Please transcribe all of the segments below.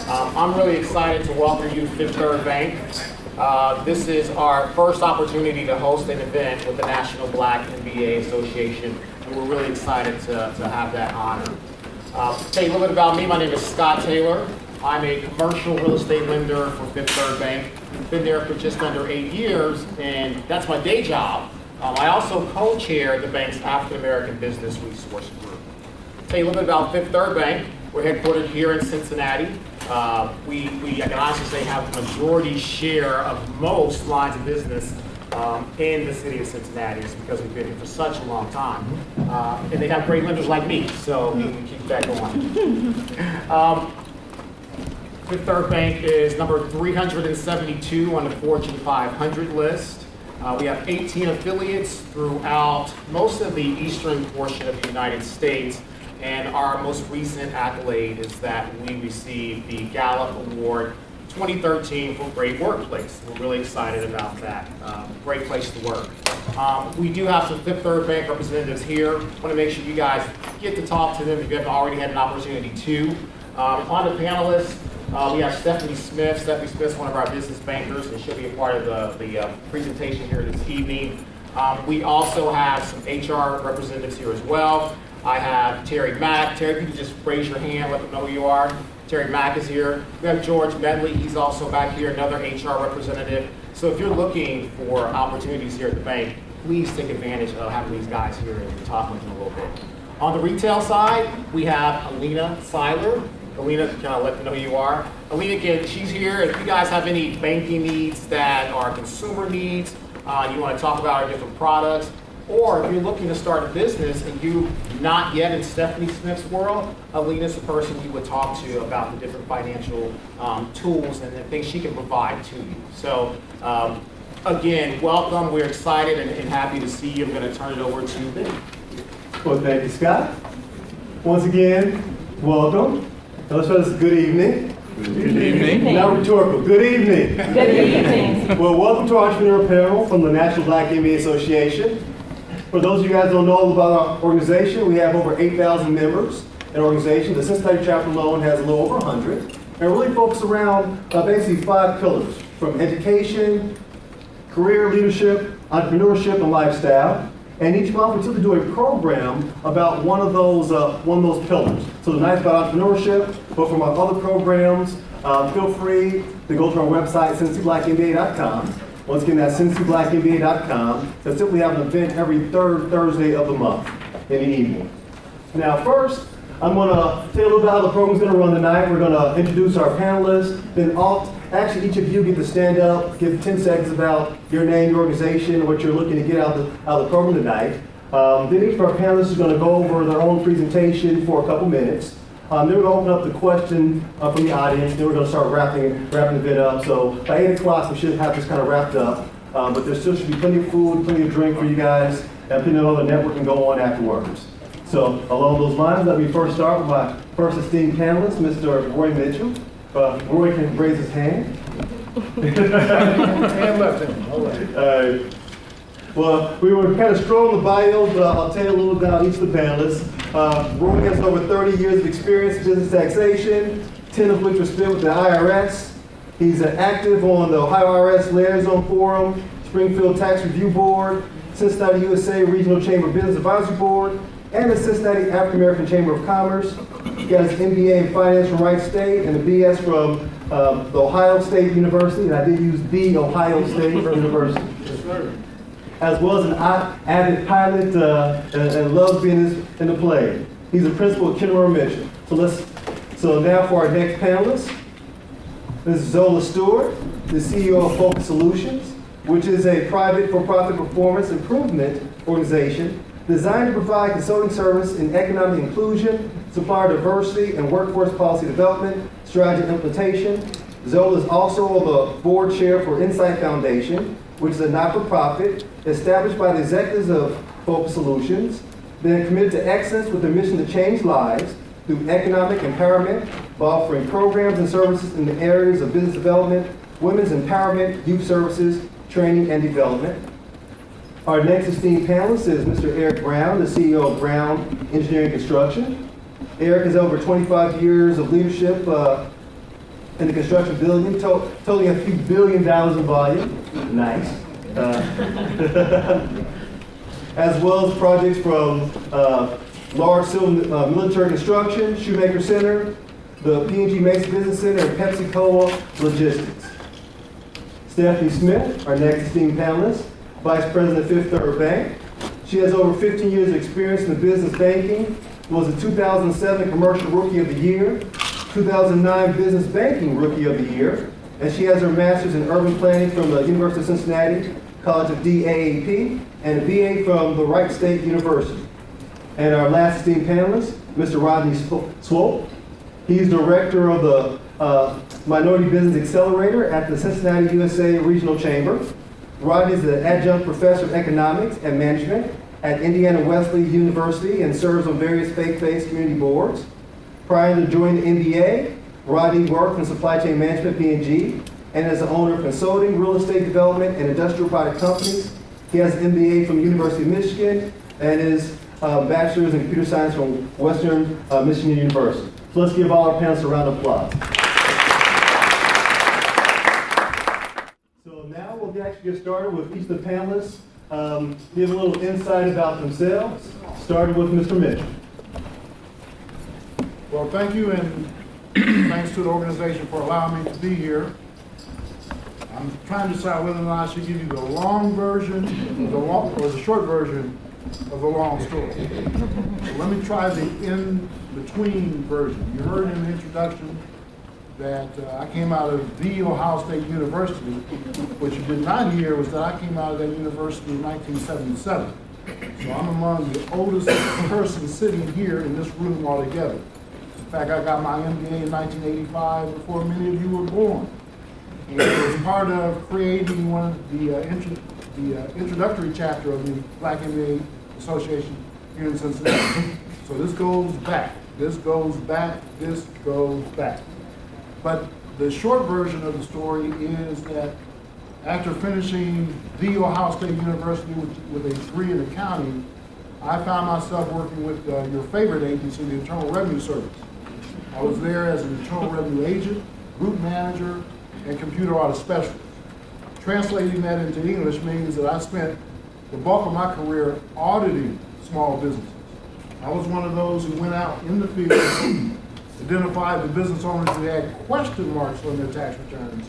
I'm really excited to welcome you to Fifth Third Bank. This is our first opportunity to host an event with the National Black NBAA Association, and we're really excited to have that honor. Tell you a little bit about me. My name is Scott Taylor. I'm a commercial real estate lender for Fifth Third Bank. Been there for just under 8 years, and that's my day job. I also co-chair the bank's African American Business Resource Group. Tell you a little bit about Fifth Third Bank. We're headquartered here in Cincinnati. We I can honestly say, have the majority share of most lines of business in the city of Cincinnati. It's because we've been here for such a long time. And they have great lenders like me, so we keep that going. Fifth Third Bank is number 372 on the Fortune 500 list. We have 18 affiliates throughout most of the eastern portion of the United States. And our most recent accolade is that we received the Gallup Award 2013 for Great Workplace. We're really excited about that. Great place to work. We do have some Fifth Third Bank representatives here. Want to make sure you guys get to talk to them if you haven't already had an opportunity to. On the panelists, we have Stephanie Smith. Stephanie Smith is one of our business bankers, and she'll be a part of the presentation here this evening. We also have some HR representatives here as well. I have Terry Mack. Terry, if you could just raise your hand, let them know who you are. Terry Mack is here. We have George Medley. He's also back here, another HR representative. So if you're looking for opportunities here at the bank, please take advantage of having these guys here and talk with them a little bit. On the retail side, we have Alina Seiler. Alina, can I let them know who you are? Alina, she's here. If you guys have any banking needs that are consumer needs, you want to talk about our different products, or if you're looking to start a business and you're not yet in Stephanie Smith's world, Alina's the person you would talk to about the different financial tools and the things she can provide to you. So again, welcome. We're excited and happy to see you. I'm going to turn it over to Ben. Well, thank you, Scott. Once again, welcome. Let's try this. Good evening. Good evening. Now rhetorical. Good evening. Good evening. Well, welcome to our entrepreneur panel from the National Black NBAA Association. For those of you guys who don't know about our organization, we have over 8,000 members in our organization. The Cincinnati chapter alone has a little over 100. And we're really focused around basically 5 pillars, from education, career leadership, entrepreneurship, and lifestyle. And each month we typically do a program about one of those pillars. So the nice about entrepreneurship, but from our other programs, feel free to go to our website, CincyBlackNBA.com. Once again, that's CincyBlackNBA.com. They simply have an event every third Thursday of the month in the evening. Now first, I'm going to tell you a little bit how the program's going to run tonight. We're going to introduce our panelists. Then actually each of you get to stand up, give 10 seconds about your name, your organization, what you're looking to get out of the program tonight. Then each of our panelists is going to go over their own presentation for a couple minutes. Then we're going to open up the question from the audience. Then we're going to start wrapping the event up. So by 8 o'clock, we should have this kind of wrapped up. But there still should be plenty of food, plenty of drink for you guys, and plenty of other networking going on afterwards. So along those lines, let me first start with my first esteemed panelist, Mr. Roy Mitchell. Roy can raise his hand. Hand left hand. All right. Well, we were kind of strolling the bios. I'll tell you a little about each of the panelists. Roy has over 30 years of experience in business taxation, 10 of which were spent with the IRS. He's active on the Ohio IRS Liaison Forum, Springfield Tax Review Board, Cincinnati USA Regional Chamber Business Advisory Board, and the Cincinnati African American Chamber of Commerce. He got his MBA in Finance from Wright State and a BS from the Ohio State University, and I did use the Ohio State University. As well as an avid pilot and loves being in the plane. He's a principal at Kenmore Mission. So now for our next panelist, this is Zola Stewart, the CEO of Focus Solutions, which is a private for-profit performance improvement organization designed to provide consulting service in economic inclusion, supplier diversity, and workforce policy development, strategy implementation. Zola is also the board chair for Insight Foundation, which is a not-for-profit established by the executives of Focus Solutions. They're committed to excellence with a mission to change lives through economic empowerment by offering programs and services in the areas of business development, women's empowerment, youth services, training, and development. Our next esteemed panelist is Mr. Eric Brown, the CEO of Brown Engineering Construction. Eric has over 25 years of leadership in the construction building, totaling a few billion dollars in volume. Nice. As well as projects from large civil military construction, Shoemaker Center, the P&G Mason Business Center, and PepsiCo Logistics. Stephanie Smith, our next esteemed panelist, Vice President of Fifth Third Bank. She has over 15 years of experience in the business banking, was a 2007 Commercial Rookie of the Year, 2009 Business Banking Rookie of the Year, and she has her master's in urban planning from the University of Cincinnati, College of DAAP, and a BA from the Wright State University. And our last esteemed panelist, Mr. Rodney Swope. He's director of the Minority Business Accelerator at the Cincinnati, USA Regional Chamber. Rodney is an adjunct professor of economics and management at Indiana Wesley University and serves on various faith-based community boards. Prior to joining the NBA, Rodney worked in supply chain management, P&G, and is the owner of consulting, real estate development, and industrial product companies. He has an MBA from the University of Michigan and his bachelor's in computer science from Western Michigan University. So let's give all our panelists a round of applause. So now we'll actually get started with each of the panelists. Give a little insight about themselves, starting with Mr. Mitchell. Well, thank you, and thanks to the organization for allowing me to be here. I'm trying to decide whether or not I should give you the long version or the short version of the long story. So let me try the in-between version. You heard in the introduction that I came out of the Ohio State University. What you did not hear was that I came out of that university in 1977. So I'm among the oldest person sitting here in this room altogether. In fact, I got my MBA in 1985 before many of you were born. And it was part of creating one of the introductory chapter of the Black MBA Association here in Cincinnati. So this goes back, this goes back, this goes back. But the short version of the story is that after finishing the Ohio State University with a degree in accounting, I found myself working with your favorite agency, the Internal Revenue Service. I was there as an Internal Revenue agent, group manager, and computer audit specialist. Translating that into English means that I spent the bulk of my career auditing small businesses. I was one of those who went out in the field, identified the business owners who had question marks on their tax returns,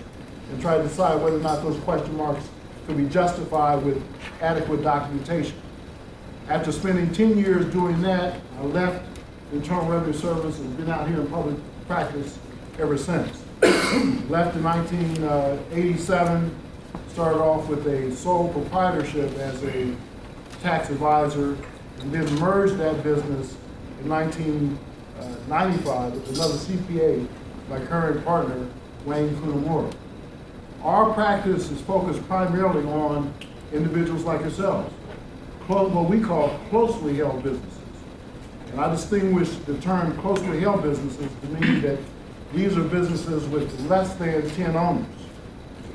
and tried to decide whether or not those question marks could be justified with adequate documentation. After spending 10 years doing that, I left the Internal Revenue Service and been out here in public practice ever since. Left in 1987, started off with a sole proprietorship as a tax advisor, and then merged that business in 1995 with another CPA, my current partner, Wayne Kunamura. Our practice is focused primarily on individuals like yourselves, what we call closely held businesses. And I distinguish the term closely held businesses to mean that these are businesses with less than 10 owners.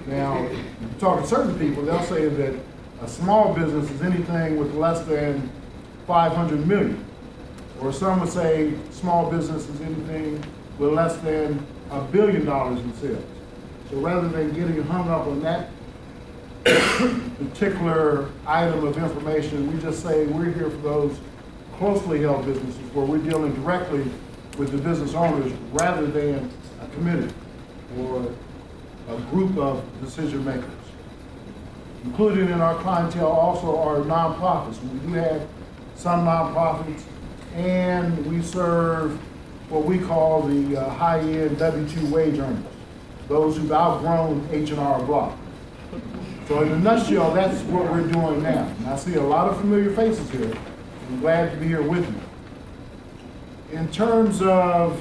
Now, if you talk to certain people, they'll say that a small business is anything with less than 500 million. Or some would say small business is anything with less than $1 billion in sales. So rather than getting hung up on that particular item of information, we just say we're here for those closely held businesses where we're dealing directly with the business owners rather than a committee or a group of decision makers. Included in our clientele also are nonprofits. We do have some nonprofits, and we serve what we call the high-end W-2 wage earners, those who've outgrown H&R Block. So in a nutshell, that's what we're doing now. And I see a lot of familiar faces here. I'm glad to be here with you. In terms of,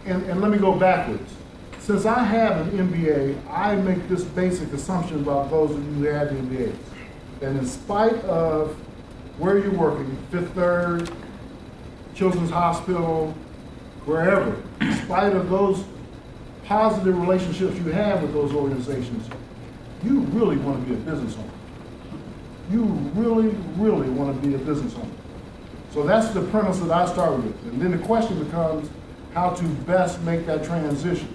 and let me go backwards. Since I have an MBA, I make this basic assumption about those of you who have MBAs. That in spite of where you're working, Fifth Third, Children's Hospital, wherever, in spite of those positive relationships you have with those organizations, you really want to be a business owner. You really, really want to be a business owner. So that's the premise that I start with. And then the question becomes, how to best make that transition.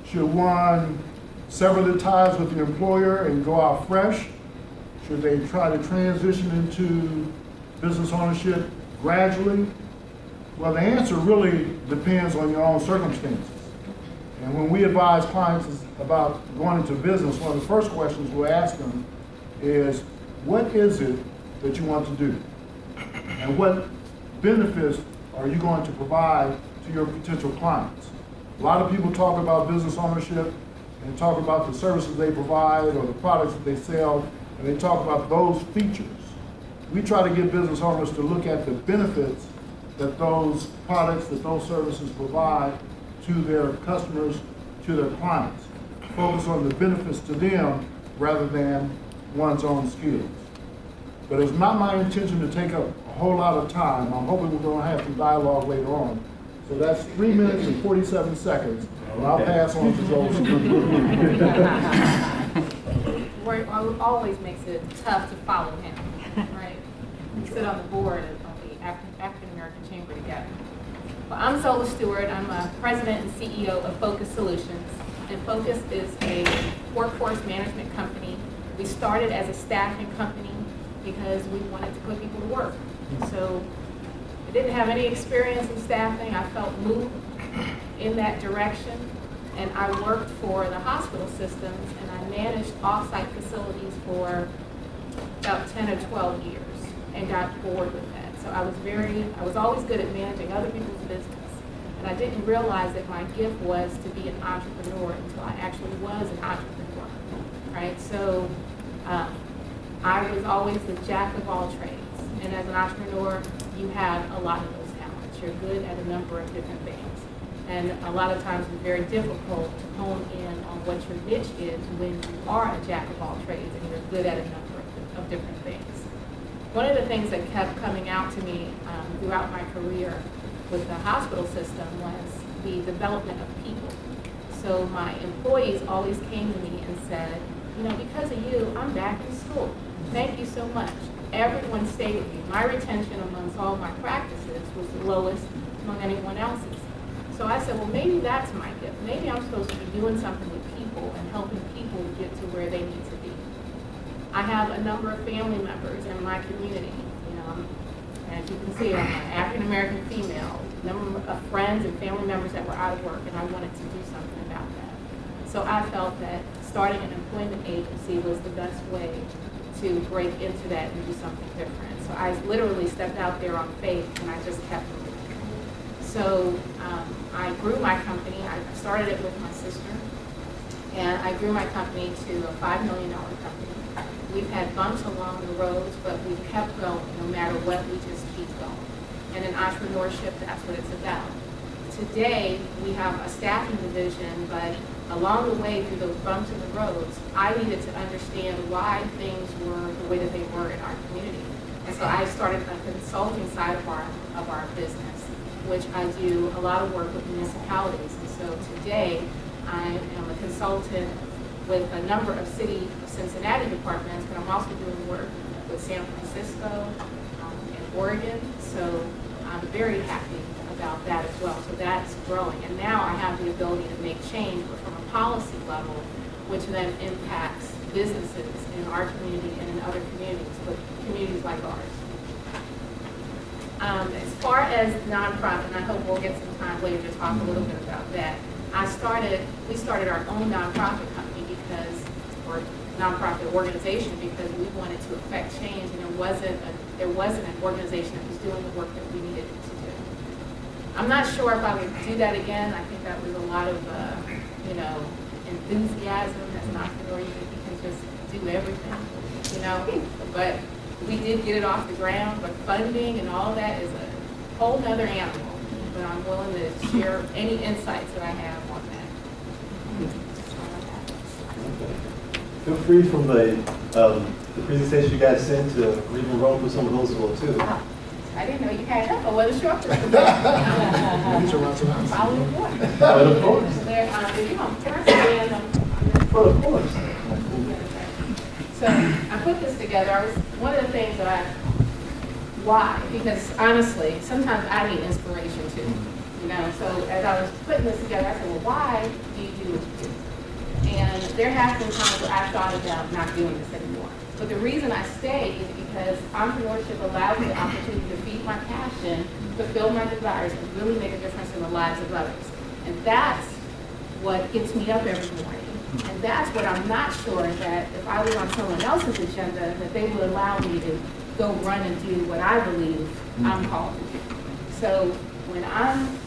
Should one sever the ties with the employer and go out fresh? Should they try to transition into business ownership gradually? Well, the answer really depends on your own circumstances. And when we advise clients about going into business, one of the first questions we ask them is, what is it that you want to do? And what benefits are you going to provide to your potential clients? A lot of people talk about business ownership and talk about the services they provide or the products that they sell, and they talk about those features. We try to get business owners to look at the benefits that those products, that those services provide to their customers, to their clients. Focus on the benefits to them rather than one's own skills. But it's not my intention to take up a whole lot of time. I'm hoping we're going to have some dialogue later on. So that's 3 minutes and 47 seconds. And I'll pass on to Joe. Work always makes it tough to follow him, right? We sit on the board of the African American Chamber together. Well, I'm Zola Stewart. I'm a president and CEO of Focus Solutions. And Focus is a workforce management company. We started as a staffing company because we wanted to put people to work. So I didn't have any experience in staffing. I felt moved in that direction. And I worked for the hospital systems, and I managed off-site facilities for about 10 or 12 years and got bored with that. So I was always good at managing other people's business. And I didn't realize that my gift was to be an entrepreneur until I actually was an entrepreneur, right? So I was always the jack of all trades. And as an entrepreneur, you have a lot of those talents. You're good at a number of different things. And a lot of times it's very difficult to hone in on what your niche is when you are a jack of all trades and you're good at a number of different things. One of the things that kept coming out to me throughout my career with the hospital system was the development of people. So my employees always came to me and said, you know, because of you, I'm back in school. Thank you so much. Everyone stayed with me. My retention amongst all my practices was the lowest among anyone else's. So I said, well, maybe that's my gift. Maybe I'm supposed to be doing something with people and helping people get to where they need to be. I have a number of family members in my community. You know, as you can see, I'm an African American female. Number of friends and family members that were out of work, and I wanted to do something about that. So I felt that starting an employment agency was the best way to break into that and do something different. So I literally stepped out there on faith, and I just kept moving. So I grew my company. I started it with my sister, and I grew my company to a $5 million company. We've had bumps along the roads, but we've kept going. No matter what, we just keep going. And in entrepreneurship, that's what it's about. Today, we have a staffing division, but along the way through those bumps in the roads, I needed to understand why things were the way that they were in our community. And so I started a consulting side of our business, which I do a lot of work with municipalities. And so today, I am a consultant with a number of city of Cincinnati departments, but I'm also doing work with San Francisco and Oregon. So I'm very happy about that as well. So that's growing. And now I have the ability to make change, but from a policy level, which then impacts businesses in our community and in other communities, but communities like ours. As far as nonprofit, and I hope we'll get some time later to talk a little bit about that, we started our own nonprofit company or nonprofit organization because we wanted to affect change, and there wasn't an organization that was doing the work that we needed to do. I'm not sure if I would do that again. I think that was a lot of enthusiasm as an entrepreneur. You can just do everything, But we did get it off the ground, but funding and all that is a whole nother animal. But I'm willing to share any insights that I have on that. Feel free from the presentation you guys sent to even run through some of those as well too. Oh, I didn't know you had help. I wasn't sure. Follow the board. But of course. If you want first, and Well, of course. so I put this together. One of the things that why? Because honestly, sometimes I need inspiration too. You know, so as I was putting this together, I said, well, why do you do what you do? And there have been times where I thought about not doing this anymore. But the reason I stay is because entrepreneurship allows me the opportunity to feed my passion, fulfill my desires, and really make a difference in the lives of others. And that's what gets me up every morning. And that's what I'm not sure that if I was on someone else's agenda, that they would allow me to go run and do what I believe I'm called to do. So when I'm,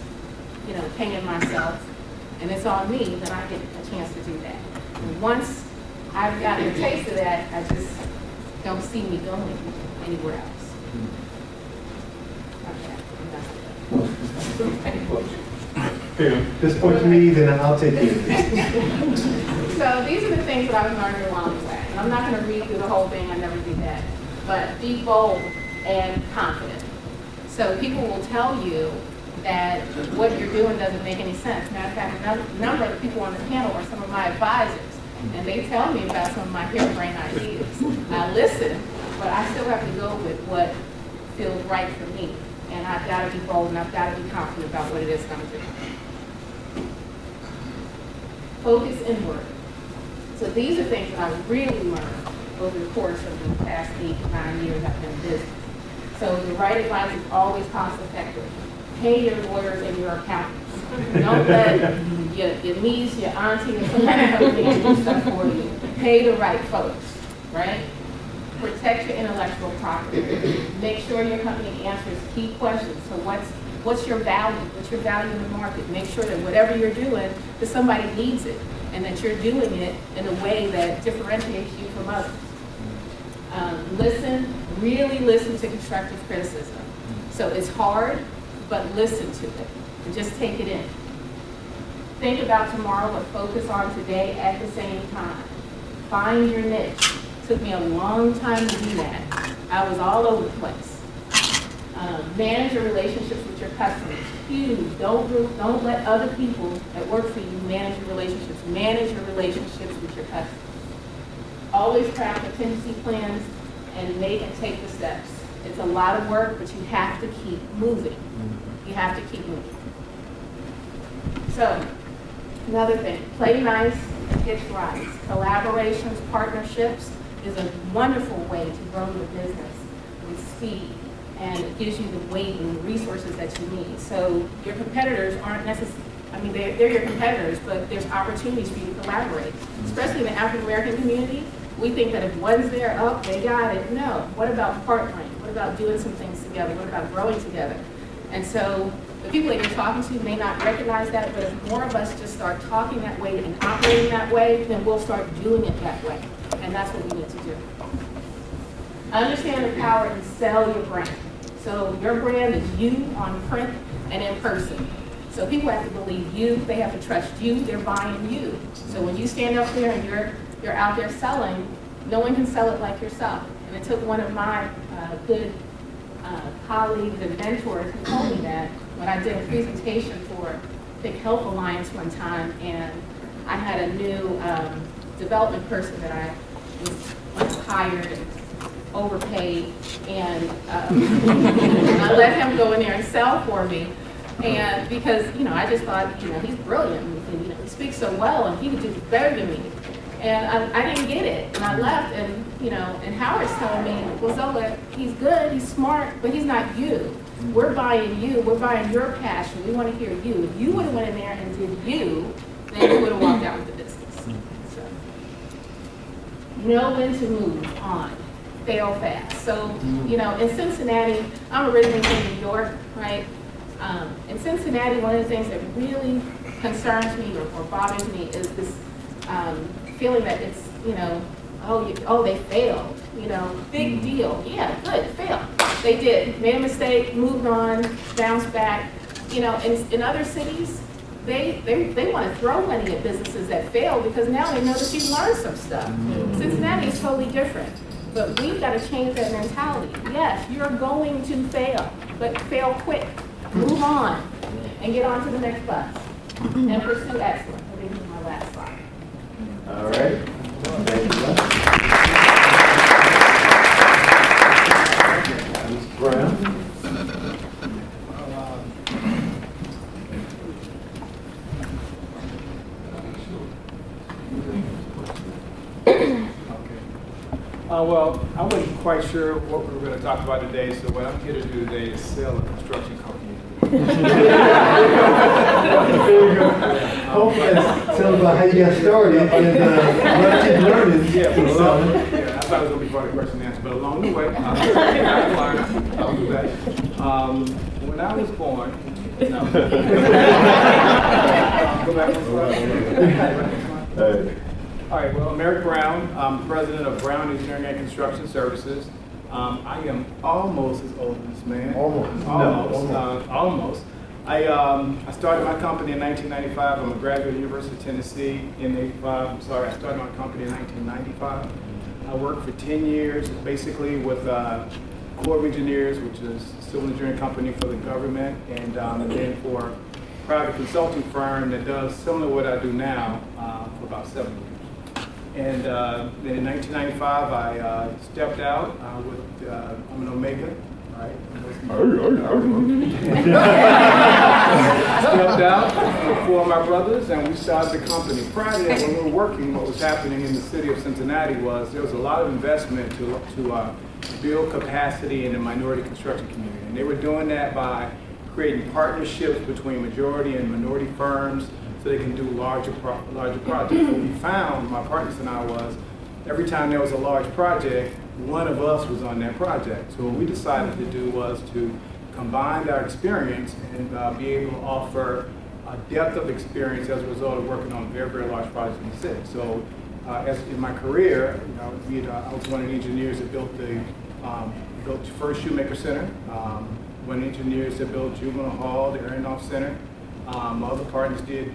paying myself, and it's on me, then I get a chance to do that. And once I've gotten a taste of that, I just don't see me going anywhere else. Okay, This point to me, then I'll take it. So these are the things that I've learned along the way. And I'm not going to read through the whole thing, I never do that. But be bold and confident. So people will tell you that what you're doing doesn't make any sense. Matter of fact, a number of the people on the panel are some of my advisors. And they tell me about some of my harebrained ideas. I listen, but I still have to go with what feels right for me. And I've got to be bold and I've got to be confident about what it is I'm doing. Focus inward. So these are things that I've really learned over the course of the past 8 to 9 years I've been in business. So the right advice is always cost effective. Pay your lawyers and your accountants. Don't let your niece, your auntie, or somebody come in and do stuff for you. Pay the right folks, right? Protect your intellectual property. Make sure your company answers key questions. So what's your value? What's your value in the market? Make sure that whatever you're doing, that somebody needs it, and that you're doing it in a way that differentiates you from others. Listen, really listen to constructive criticism. So it's hard, but listen to it and just take it in. Think about tomorrow, but focus on today at the same time. Find your niche. It took me a long time to do that. I was all over the place. Manage your relationships with your customers. Huge. Don't let other people that work for you manage your relationships. Manage your relationships with your customers. Always craft contingency plans and make and take the steps. It's a lot of work, but you have to keep moving. You have to keep moving. So, another thing, play nice, pitch right. Collaborations, partnerships is a wonderful way to grow your business with speed, and it gives you the weight and the resources that you need. So your competitors aren't necessarily, they're your competitors, but there's opportunities for you to collaborate. Especially in the African American community, we think that if one's there, oh, they got it. No, what about partnering? What about doing some things together? What about growing together? And so the people that you're talking to may not recognize that, but if more of us just start talking that way and operating that way, then we'll start doing it that way. And that's what we need to do. Understand the power and sell your brand. So your brand is you on print and in person. So people have to believe you, they have to trust you, they're buying you. So when you stand up there and you're out there selling, no one can sell it like yourself. And it took one of my good colleagues and mentors who told me that when I did a presentation for the Health Alliance one time, and I had a new development person that I was hired and overpaid, and I let him go in there and sell for me. And because, I just thought, he's brilliant, and, he speaks so well, and he could do better than me. And I didn't get it, and I left, and, and Howard's telling me, well, Zola, he's good, he's smart, but he's not you. We're buying you, we're buying your passion, we want to hear you. If you would have went in there and did you, then you would have walked out with the business. So, know when to move on. Fail fast. So, in Cincinnati, I'm originally from New York, right? In Cincinnati, one of the things that really concerns me or bothers me is this feeling that it's, they failed, big deal. Yeah, good, failed. They did, made a mistake, moved on, bounced back. In other cities, they want to throw money at businesses that fail because now they know that you've learned some stuff. Cincinnati is totally different. But we've got to change that mentality. Yes, you're going to fail, but fail quick. Move on and get on to the next bus and pursue excellence. I think this is my last slide. All right. Thank you. Mr. Brown. Well, I wasn't quite sure what we were going to talk about today, so what I'm here to do today is sell a construction company. Hopefully, tell about how you got started and keep learning. Yeah, keep selling. I thought it was going to be part of the question and answer, but along the way, I'll do that. When I was born, no. Go back one slide. All right, well, I'm Eric Brown. I'm president of Brown Engineering and Construction Services. I am almost as old as this man. Almost. I started my company in 1995. I'm a graduate of the University of Tennessee in 85. I started my company in 1995. I worked for 10 years, basically with Corps of Engineers, which is a civil engineering company for the government, and then for a private consulting firm that does similar to what I do now for about 7 years. And then in 1995, I stepped out with, I'm an Omega, right? Stepped out with 4 of my brothers, and we started the company. Prior to that, when we were working, what was happening in the city of Cincinnati was there was a lot of investment to build capacity in the minority construction community. And they were doing that by creating partnerships between majority and minority firms, so they can do larger projects. What we found, my partners and I, was every time there was a large project, one of us was on that project. So what we decided to do was to combine our experience and be able to offer a depth of experience as a result of working on very, very large projects in the city. So as in my career, I was one of the engineers that built the first Shoemaker Center, one of the engineers that built Juvenile Hall, the Aronoff Center. My other partners did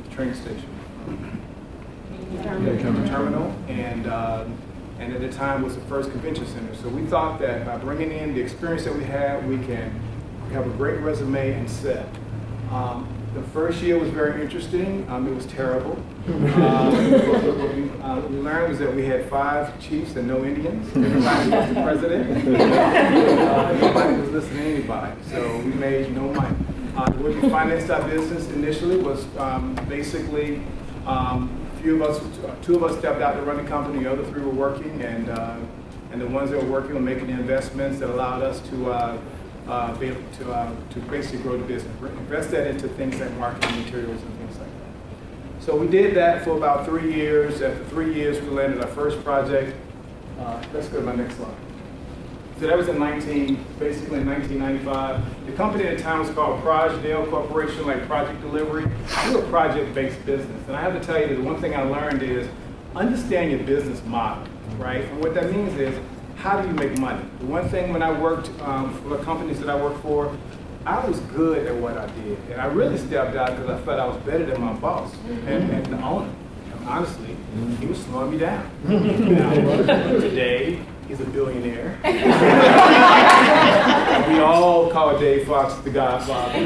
the train station, terminal, and at the time was the first convention center. So we thought that by bringing in the experience that we had, we can have a great resume and set. The first year was very interesting. It was terrible. What we learned was that we had 5 chiefs and no Indians. Everybody was the president. Nobody was listening to anybody. So we made no money. The way we financed our business initially was basically 2 of us stepped out to run the company. The other 3 were working, and the ones that were working were making the investments that allowed us to be able to basically grow the business, invest that into things like marketing materials and things like that. So we did that for about 3 years. After 3 years, we landed our first project. Let's go to my next slide. So that was in 1995. The company at the time was called Projdale Corporation, like project delivery. We were a project-based business. And I have to tell you that the one thing I learned is understand your business model, right? And what that means is, how do you make money? The one thing when I worked for the companies that I worked for, I was good at what I did. And I really stepped out because I felt I was better than my boss and the owner. Honestly, he was slowing me down. Today, he's a billionaire. We all call Dave Fox the Godfather,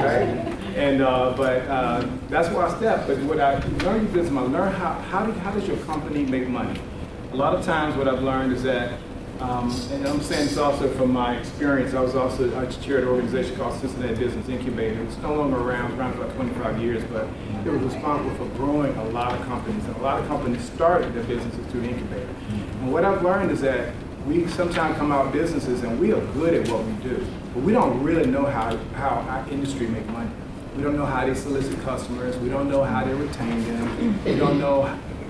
right? And but that's where I stepped. But what I learned in business, I learned how does your company make money? A lot of times, what I've learned is that, and I'm saying this also from my experience. I chaired an organization called Cincinnati Business Incubator. It's no longer around for about 25 years, but it was responsible for growing a lot of companies. And a lot of companies started their businesses through the incubator. And what I've learned is that we sometimes come out of businesses and we are good at what we do, but we don't really know how our industry make money. We don't know how they solicit customers. We don't know how they retain them. We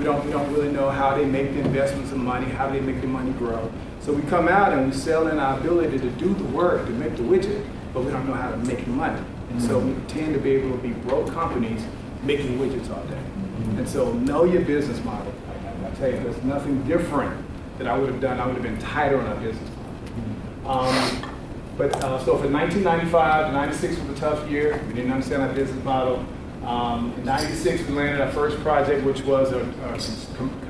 don't really know how they make the investments of money, how they make the money grow. So we come out and we sell in our ability to do the work, to make the widget, but we don't know how to make the money. And so we tend to be able to be broke companies making widgets all day. And so know your business model. I tell you, there's nothing different that I would have done. I would have been tighter on our business model. So from 1995 to 96 was a tough year. We didn't understand our business model. In 96, we landed our first project, which was a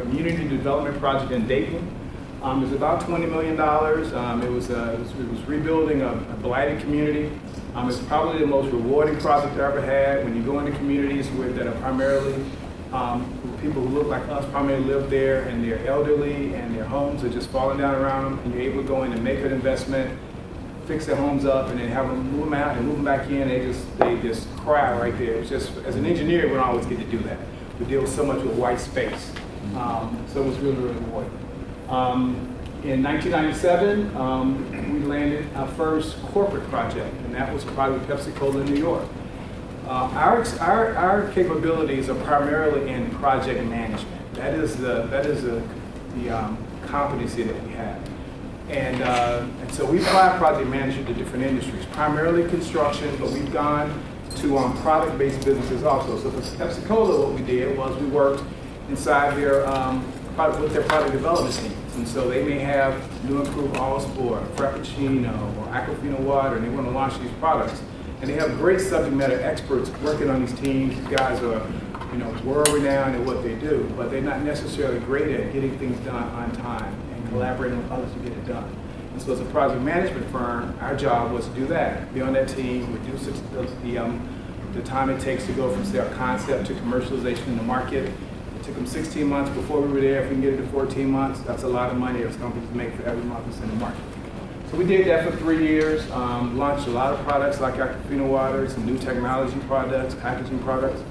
community development project in Dayton. It was about $20 million. It was rebuilding a blighted community. It's probably the most rewarding project I ever had. When you go into communities that are primarily people who look like us, primarily live there, and they're elderly, and their homes are just falling down around them, and you're able to go in and make an investment, fix their homes up, and then have them move them out and move them back in. They just cry right there. It's just, as an engineer, we don't always get to do that. We deal so much with white space. So it was really, really rewarding. In 1997, we landed our first corporate project, and that was probably Pepsi-Cola in New York. Our capabilities are primarily in project management. That is the competency that we have. And so we apply project management to different industries, primarily construction, but we've gone to product-based businesses also. So for Pepsi-Cola, what we did was we worked inside their with their product development teams. And so they may have new improved all sport, Frappuccino, or Aquafina water, and they want to launch these products. And they have great subject matter experts working on these teams. These guys are, world-renowned in what they do, but they're not necessarily great at getting things done on time and collaborating with others to get it done. And so as a project management firm, our job was to do that, be on that team, reduce the time it takes to go from say a concept to commercialization in the market. It took them 16 months before we were there. If we can get it to 14 months, that's a lot of money as companies make for every month it's in the market. So we did that for 3 years, launched a lot of products like Aquafina water, some new technology products, packaging products.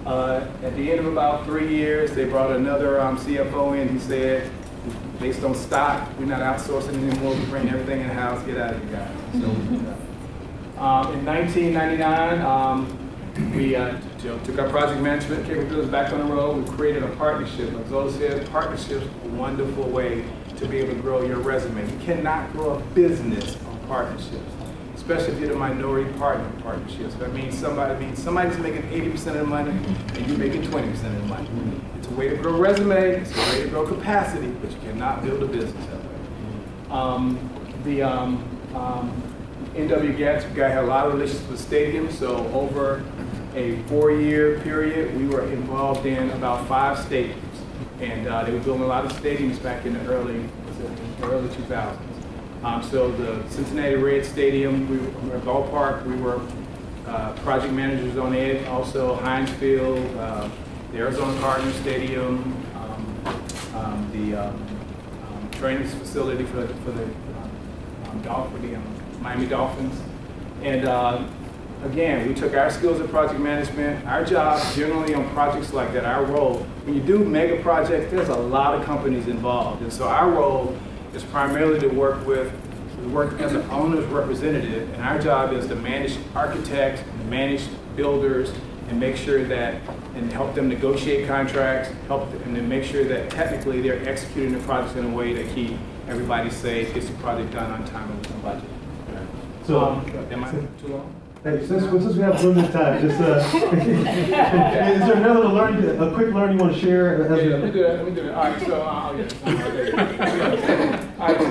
At the end of about 3 years, they brought another CFO in. He said, based on stock, we're not outsourcing anymore. We bring everything in-house. Get out of here, guys. So, in 1999, we took our project management capabilities back on the road. We created a partnership. Like Zola said, partnerships are a wonderful way to be able to grow your resume. You cannot grow a business on partnerships, especially if you're the minority partner in partnerships. That means somebody's making 80% of the money and you're making 20% of the money. It's a way to grow a resume, it's a way to grow capacity, but you cannot build a business that way. NW Gatsby guy had a lot of relationships with stadiums, so over a 4-year period, we were involved in about 5 stadiums. And they were building a lot of stadiums back in the early 2000s. So the Cincinnati Red Stadium, we were at Ballpark, we were project managers on it. Also Heinz Field, the Arizona Cardinals Stadium, the training facility for the Miami Dolphins. And again, we took our skills at project management. Our job generally on projects like that, our role, when you do mega projects, there's a lot of companies involved. And so our role is primarily to work as an owner's representative. And our job is to manage architects, manage builders, and make sure that, and help them negotiate contracts, and then make sure that technically they're executing the projects in a way that keep everybody safe, gets the project done on time and within budget. So, am I too long? hey, since we have limited time, just is there another a quick learn you want to share? Yeah, let me do that. All right, so all right, so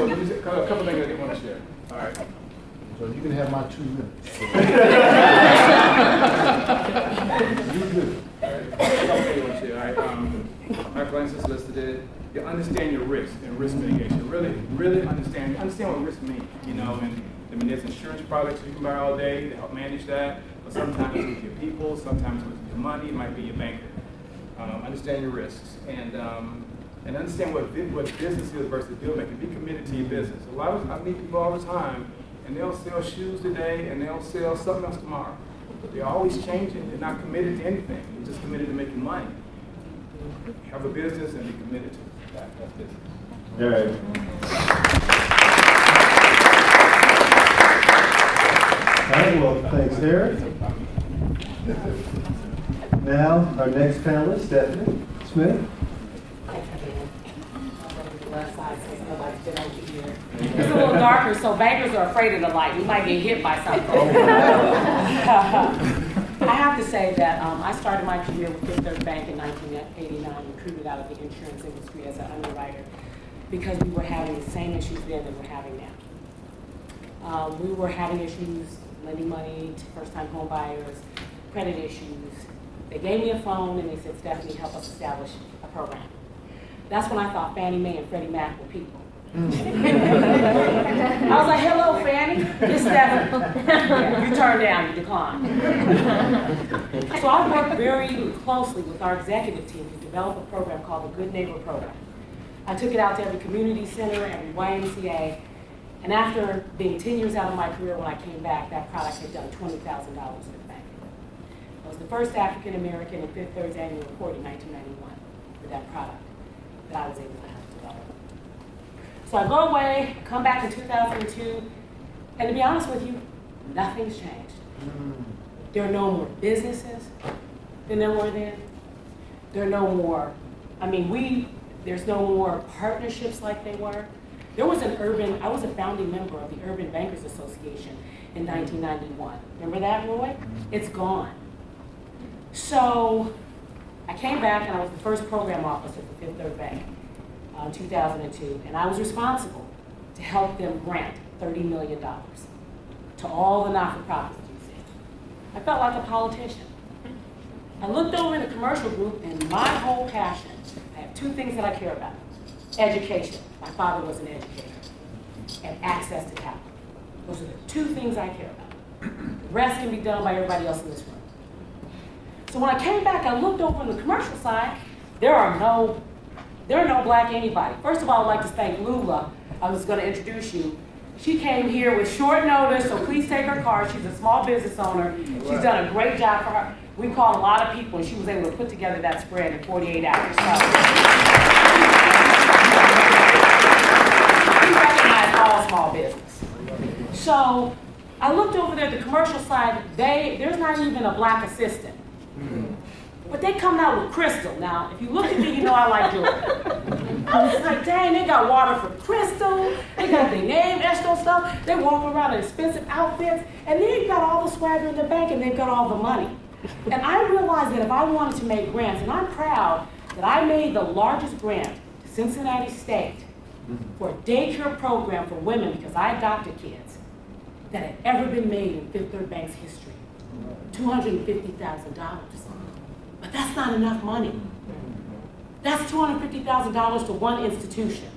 let me say a couple things I didn't want to share. All right. So you can have my 2 minutes. You good. All right. All right. My clients just listed it. You understand your risk and risk mitigation. Really understand what risk means. And there's insurance products you can buy all day to help manage that. But sometimes it's with your people, sometimes with your money. It might be your banker. Understand your risks and understand what business is versus deal making. Be committed to your business. I meet people all the time, and they'll sell shoes today, and they'll sell something else tomorrow. They're always changing. They're not committed to anything. They're just committed to making money. Have a business and be committed to that business. All right. All right, well, thanks, Eric. Now, our next panelist, Stephanie Smith. It's a little darker, so bankers are afraid of the light. You might get hit by something. I have to say that I started my career with Fifth Third Bank in 1989, recruited out of the insurance industry as an underwriter because we were having the same issues then that we're having now. We were having issues lending money to first-time home buyers, credit issues. They gave me a phone and they said, Stephanie, help us establish a program. That's when I thought Fannie Mae and Freddie Mac were people. I was like, hello, Fannie, it's Stephanie. You turned down, you declined. So I worked very closely with our executive team to develop a program called the Good Neighbor Program. I took it out to every community center, every YMCA, and after being 10 years out of my career, when I came back, that product had done $20,000 in the bank. I was the first African American in Fifth Third's annual report in 1991 for that product. that I was able to help develop. So I go away, come back in 2002, and to be honest with you, nothing's changed. There are no more businesses than there were then. There are no more, there's no more partnerships like they were. There was I was a founding member of the Urban Bankers Association in 1991. Remember that, Roy? It's gone. So I came back and I was the first program officer for Fifth Third Bank in 2002, and I was responsible to help them grant $30 million to all the not-for-profits that you see. I felt like a politician. I looked over in the commercial group, and my whole passion, I have two things that I care about. Education. My father was an educator. And access to capital. Those are the two things I care about. The rest can be done by everybody else in this room. So when I came back, I looked over on the commercial side. There are no black anybody. First of all, I'd like to thank Lula. I was going to introduce you. She came here with short notice, so please take her card. She's a small business owner. She's done a great job for her. We called a lot of people, and she was able to put together that spread in 48 hours. We recognize all small business. So I looked over there at the commercial side. There's not even a black assistant. But they come out with Crystal. Now, if you look at me, you know I like jewelry. I was like, dang, they got water from Crystal. They got their name etched on stuff. They walk around in expensive outfits. And they've got all the swagger in the bank, and they've got all the money. And I realized that if I wanted to make grants, and I'm proud that I made the largest grant to Cincinnati State for a daycare program for women because I adopted kids that had ever been made in Fifth Third Bank's history. $250,000. But that's not enough money. That's $250,000 to one institution.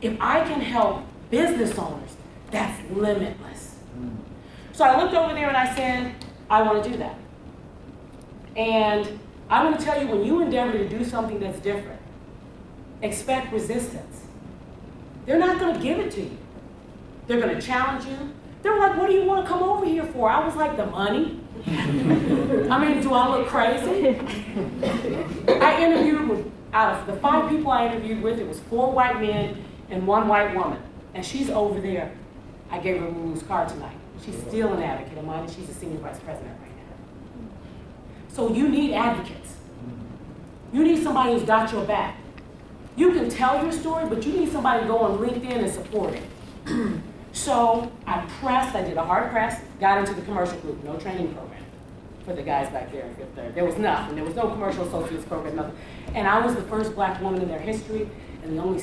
If I can help business owners, that's limitless. So I looked over there and I said, I want to do that. And I'm going to tell you, when you endeavor to do something that's different, expect resistance. They're not going to give it to you. They're going to challenge you. They were like, what do you want to come over here for? I was like, the money. Do I look crazy? I interviewed with, out of the 5 people I interviewed with, it was 4 white men and 1 white woman. And she's over there. I gave her Lulu's card tonight. She's still an advocate of mine, and she's a senior vice president right now. So you need advocates. You need somebody who's got your back. You can tell your story, but you need somebody to go on LinkedIn and support it. So I did a hard press, got into the commercial group, no training program for the guys back there in Fifth Third. There was nothing. There was no commercial associates program, nothing. And I was the first black woman in their history, and the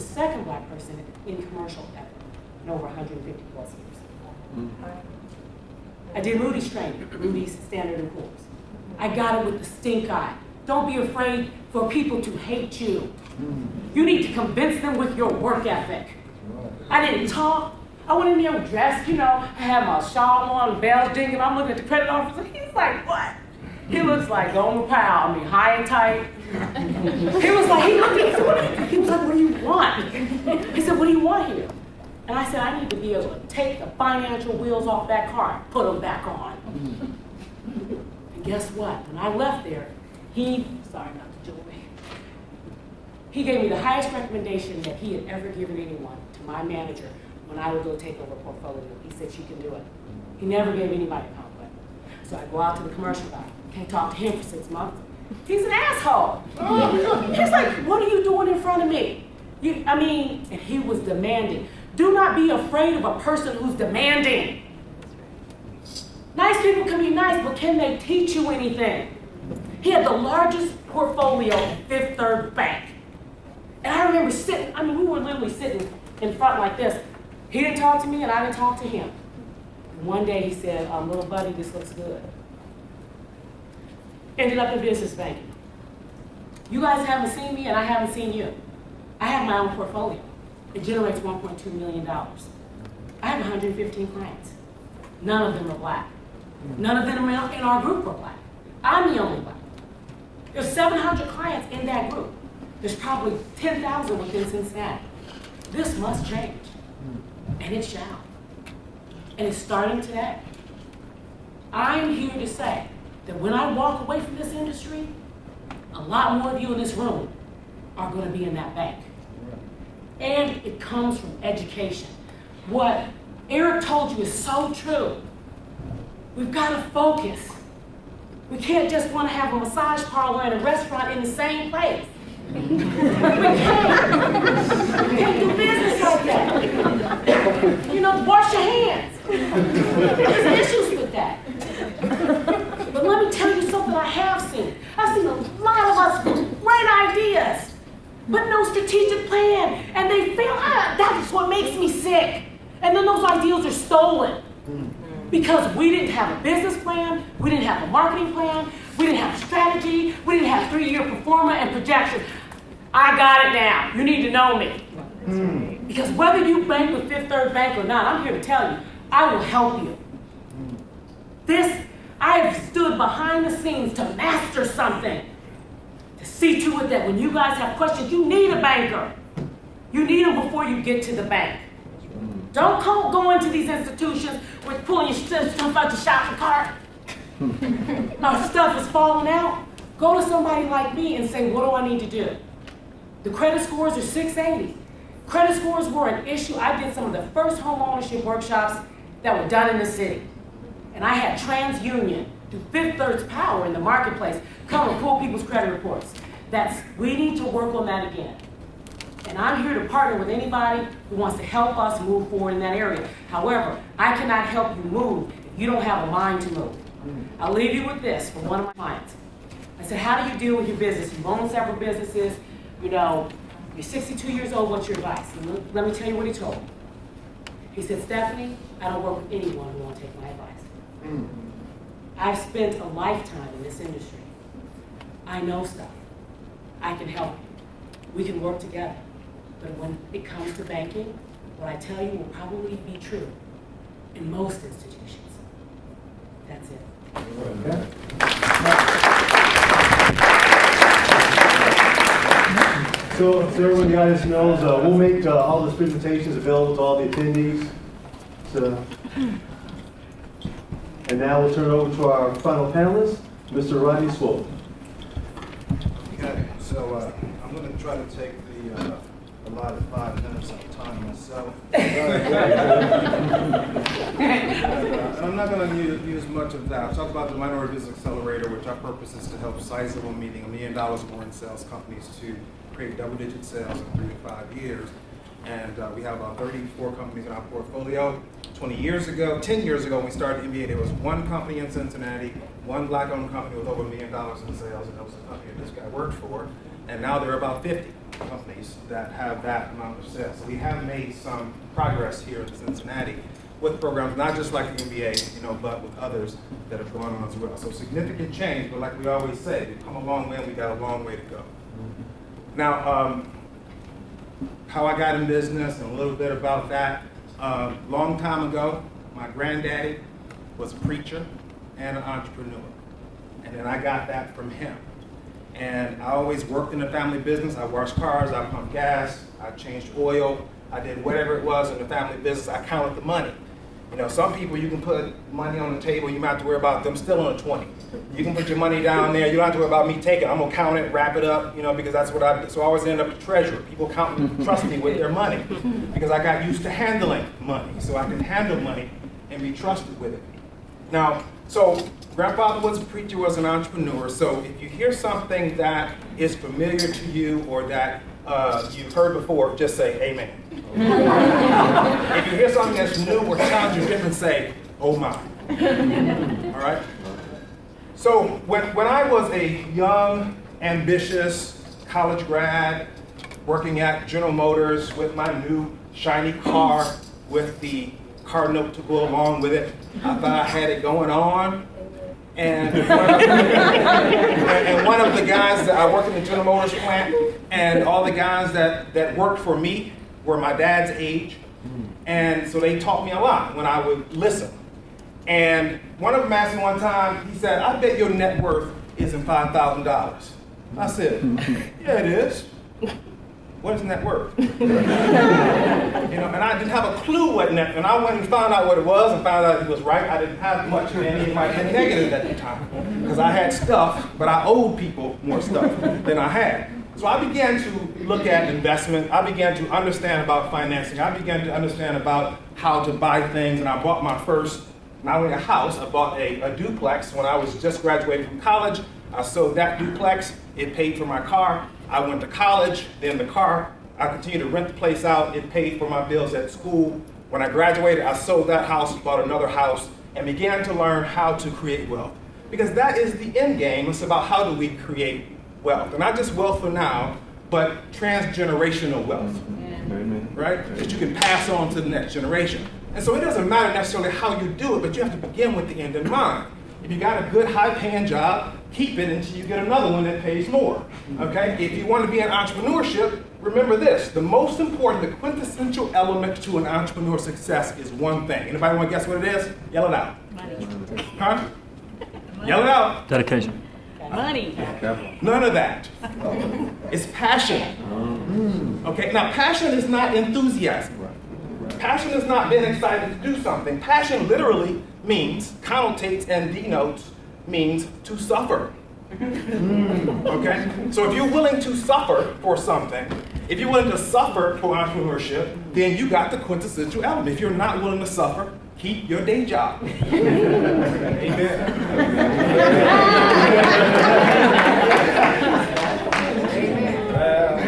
second black person in commercial ever, in over 150 plus years. I did Moody's training, Moody's Standard & Poor's. I got it with the stink eye. Don't be afraid for people to hate you. You need to convince them with your work ethic. I didn't talk. I went in there dressed, I had my shawl on, bells dinging. I'm looking at the credit officer. He's like, what? He looks like Gomer Powell. High and tight. He was like, he looked at me. He was like, what do you want? He said, what do you want here? And I said, I need to be able to take the financial wheels off that car and put them back on. And guess what? When I left there, sorry not to joke me, he gave me the highest recommendation that he had ever given anyone to my manager when I would go take over a portfolio. He said, she can do it. He never gave anybody a compliment. So I go out to the commercial guy. Can't talk to him for 6 months. He's an asshole. He's like, what are you doing in front of me? And he was demanding. Do not be afraid of a person who's demanding. Nice people can be nice, but can they teach you anything? He had the largest portfolio at Fifth Third Bank. And I remember we were literally sitting in front like this. He didn't talk to me, and I didn't talk to him. And one day he said, little buddy, this looks good. Ended up in business banking. You guys haven't seen me, and I haven't seen you. I have my own portfolio. It generates $1.2 million. I have 115 clients. None of them are black. None of them in our group are black. I'm the only black. There's 700 clients in that group. There's probably 10,000 within Cincinnati. This must change. And it shall. And it's starting today. I'm here to say that when I walk away from this industry, a lot more of you in this room are going to be in that bank. And it comes from education. What Eric told you is so true. We've got to focus. We can't just want to have a massage parlor and a restaurant in the same place. We can't do business like that. You know, wash your hands. There's issues with that. But let me tell you something I have seen. I've seen a lot of us with great ideas, but no strategic plan, and they fail. That's what makes me sick. And then those ideas are stolen because we didn't have a business plan, we didn't have a marketing plan, we didn't have a strategy, we didn't have 3-year performer and projection. I got it now. You need to know me. Because whether you bank with Fifth Third Bank or not, I'm here to tell you, I will help you. I have stood behind the scenes to master something, to see to it that when you guys have questions, you need a banker. You need them before you get to the bank. Don't go into these institutions with pulling your stuff out your shopping cart. Our stuff is falling out. Go to somebody like me and say, what do I need to do? The credit scores are 680. Credit scores were an issue. I did some of the first home ownership workshops that were done in the city. And I had TransUnion do Fifth Third's power in the marketplace come and pull people's credit reports. We need to work on that again. And I'm here to partner with anybody who wants to help us move forward in that area. However, I cannot help you move if you don't have a mind to move. I'll leave you with this from one of my clients. I said, how do you deal with your business? You own several businesses, you know, you're 62 years old, what's your advice? And let me tell you what he told me. He said, Stephanie, I don't work with anyone who won't take my advice. I've spent a lifetime in this industry. I know stuff. I can help you. We can work together. But when it comes to banking, what I tell you will probably be true in most institutions. That's it. So everyone in the audience knows, we'll make all those presentations available to all the attendees. And now we'll turn it over to our final panelist, Mr. Rodney Swope. Okay, so I'm going to try to take the allotted 5 minutes of time myself. And I'm not going to use much of that. I'll talk about the Minority Business Accelerator, which our purpose is to help sizable, meaning $1 million or more in sales companies to create double-digit sales in 3 to 5 years. And we have about 34 companies in our portfolio. 10 years ago, when we started NBAA, there was one company in Cincinnati, one black-owned company with over $1 million in sales, and that was the company that this guy worked for. And now there are about 50 companies that have that amount of sales. So we have made some progress here in Cincinnati with programs, not just like the NBA, but with others that have gone on as well. So significant change, but like we always say, we've come a long way and we got a long way to go. Now, how I got in business and a little bit about that. Long time ago, my granddaddy was a preacher and an entrepreneur. And then I got that from him. And I always worked in the family business. I washed cars, I pumped gas, I changed oil, I did whatever it was in the family business. I counted the money. Some people you can put money on the table, you might have to worry about them still on a 20. You can put your money down there, you don't have to worry about me taking it. I'm gonna count it, wrap it up, because that's what I do. So I always end up a treasurer. People trust me with their money because I got used to handling money. So I can handle money and be trusted with it. Now, so grandfather was a preacher, was an entrepreneur. So if you hear something that is familiar to you or that you've heard before, just say amen. If you hear something that's new or sounds different, say, oh my. All right? So when I was a young, ambitious college grad, working at General Motors with my new shiny car with the car note to go along with it, I thought I had it going on. And one of the guys that I worked in the General Motors plant, and all the guys that worked for me were my dad's age. And so they taught me a lot when I would listen. And one of them asked me one time, he said, I bet your net worth isn't $5,000. I said, yeah, it is. What is net worth? And I didn't have a clue what net, and I went and found out what it was and found out he was right. I didn't have much of any, it might have been negative at the time, because I had stuff, but I owed people more stuff than I had. So I began to look at investment. I began to understand about financing. I began to understand about how to buy things, and I bought my first, not only a house, I bought a duplex when I was just graduating from college. I sold that duplex. It paid for my car. I went to college, then the car, I continued to rent the place out. It paid for my bills at school. When I graduated, I sold that house, bought another house, and began to learn how to create wealth. Because that is the end game. It's about how do we create wealth. And not just wealth for now, but transgenerational wealth, right? That you can pass on to the next generation. And so it doesn't matter necessarily how you do it, but you have to begin with the end in mind. If you got a good high-paying job, keep it until you get another one that pays more, okay? If you want to be in entrepreneurship, remember this, the most important, the quintessential element to an entrepreneur's success is one thing. Anybody want to guess what it is? Yell it out. Money. Huh? Yell it out. Dedication. Money. None of that. It's passion. Okay, now passion is not enthusiasm. Passion is not being excited to do something. Passion literally means, connotates and denotes, means to suffer. Okay? So if you're willing to suffer for something, if you're willing to suffer for entrepreneurship, then you got the quintessential element. If you're not willing to suffer, keep your day job.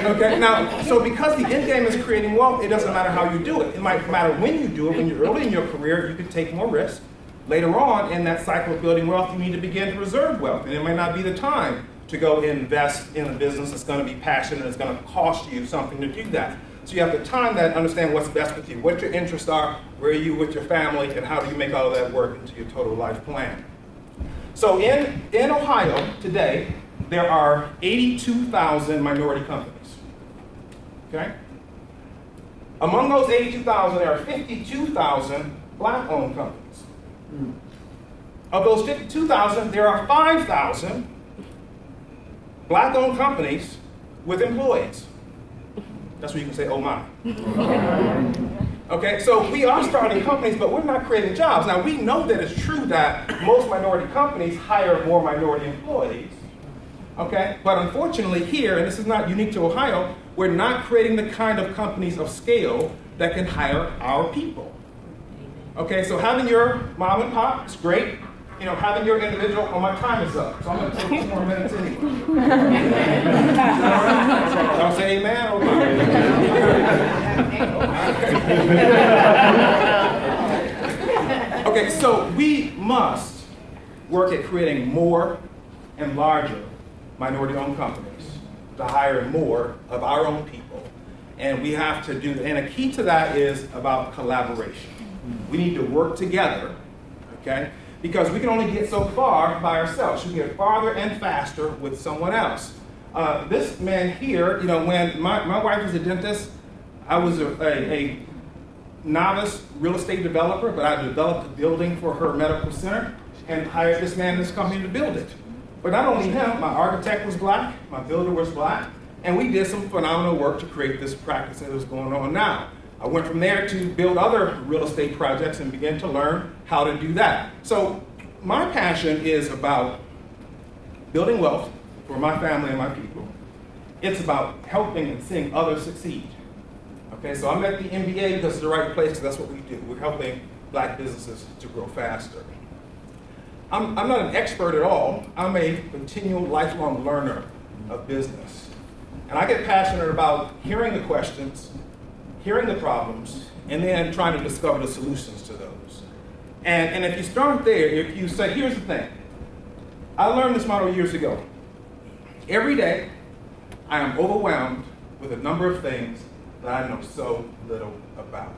Okay, now, so because the end game is creating wealth, it doesn't matter how you do it. It might matter when you do it. When you're early in your career, you can take more risks. Later on in that cycle of building wealth, you need to begin to reserve wealth. And it might not be the time to go invest in a business that's going to be passionate and it's going to cost you something to do that. So you have to time that and understand what's best with you, what your interests are, where are you with your family, and how do you make all of that work into your total life plan. So in Ohio today, there are 82,000 minority companies. Okay? Among those 82,000, there are 52,000 black-owned companies. Of those 52,000, there are 5,000 black-owned companies with employees. That's where you can say, oh my. Okay, so we are starting companies, but we're not creating jobs. Now, we know that it's true that most minority companies hire more minority employees. Okay, but unfortunately here, and this is not unique to Ohio, we're not creating the kind of companies of scale that can hire our people. Okay, so having your mom and pop is great. You know, having your individual, oh, my time is up, so I'm going to take 2 more minutes anyway. Y'all say amen or not? Okay, so we must work at creating more and larger minority-owned companies to hire more of our own people. And we have to do, and a key to that is about collaboration. We need to work together, okay? Because we can only get so far by ourselves. We can get farther and faster with someone else. This man here, you know, when my wife was a dentist, I was a novice real estate developer, but I developed a building for her medical center and hired this man in this company to build it. But not only him, my architect was black, my builder was black, and we did some phenomenal work to create this practice that is going on now. I went from there to build other real estate projects and begin to learn how to do that. So my passion is about building wealth for my family and my people. It's about helping and seeing others succeed. Okay, so I'm at the NBAA because it's the right place, because that's what we do. We're helping black businesses to grow faster. I'm not an expert at all. I'm a continual lifelong learner of business. And I get passionate about hearing the questions, hearing the problems, and then trying to discover the solutions to those. And if you start there, if you say, here's the thing. I learned this model years ago. Every day, I am overwhelmed with a number of things that I know so little about.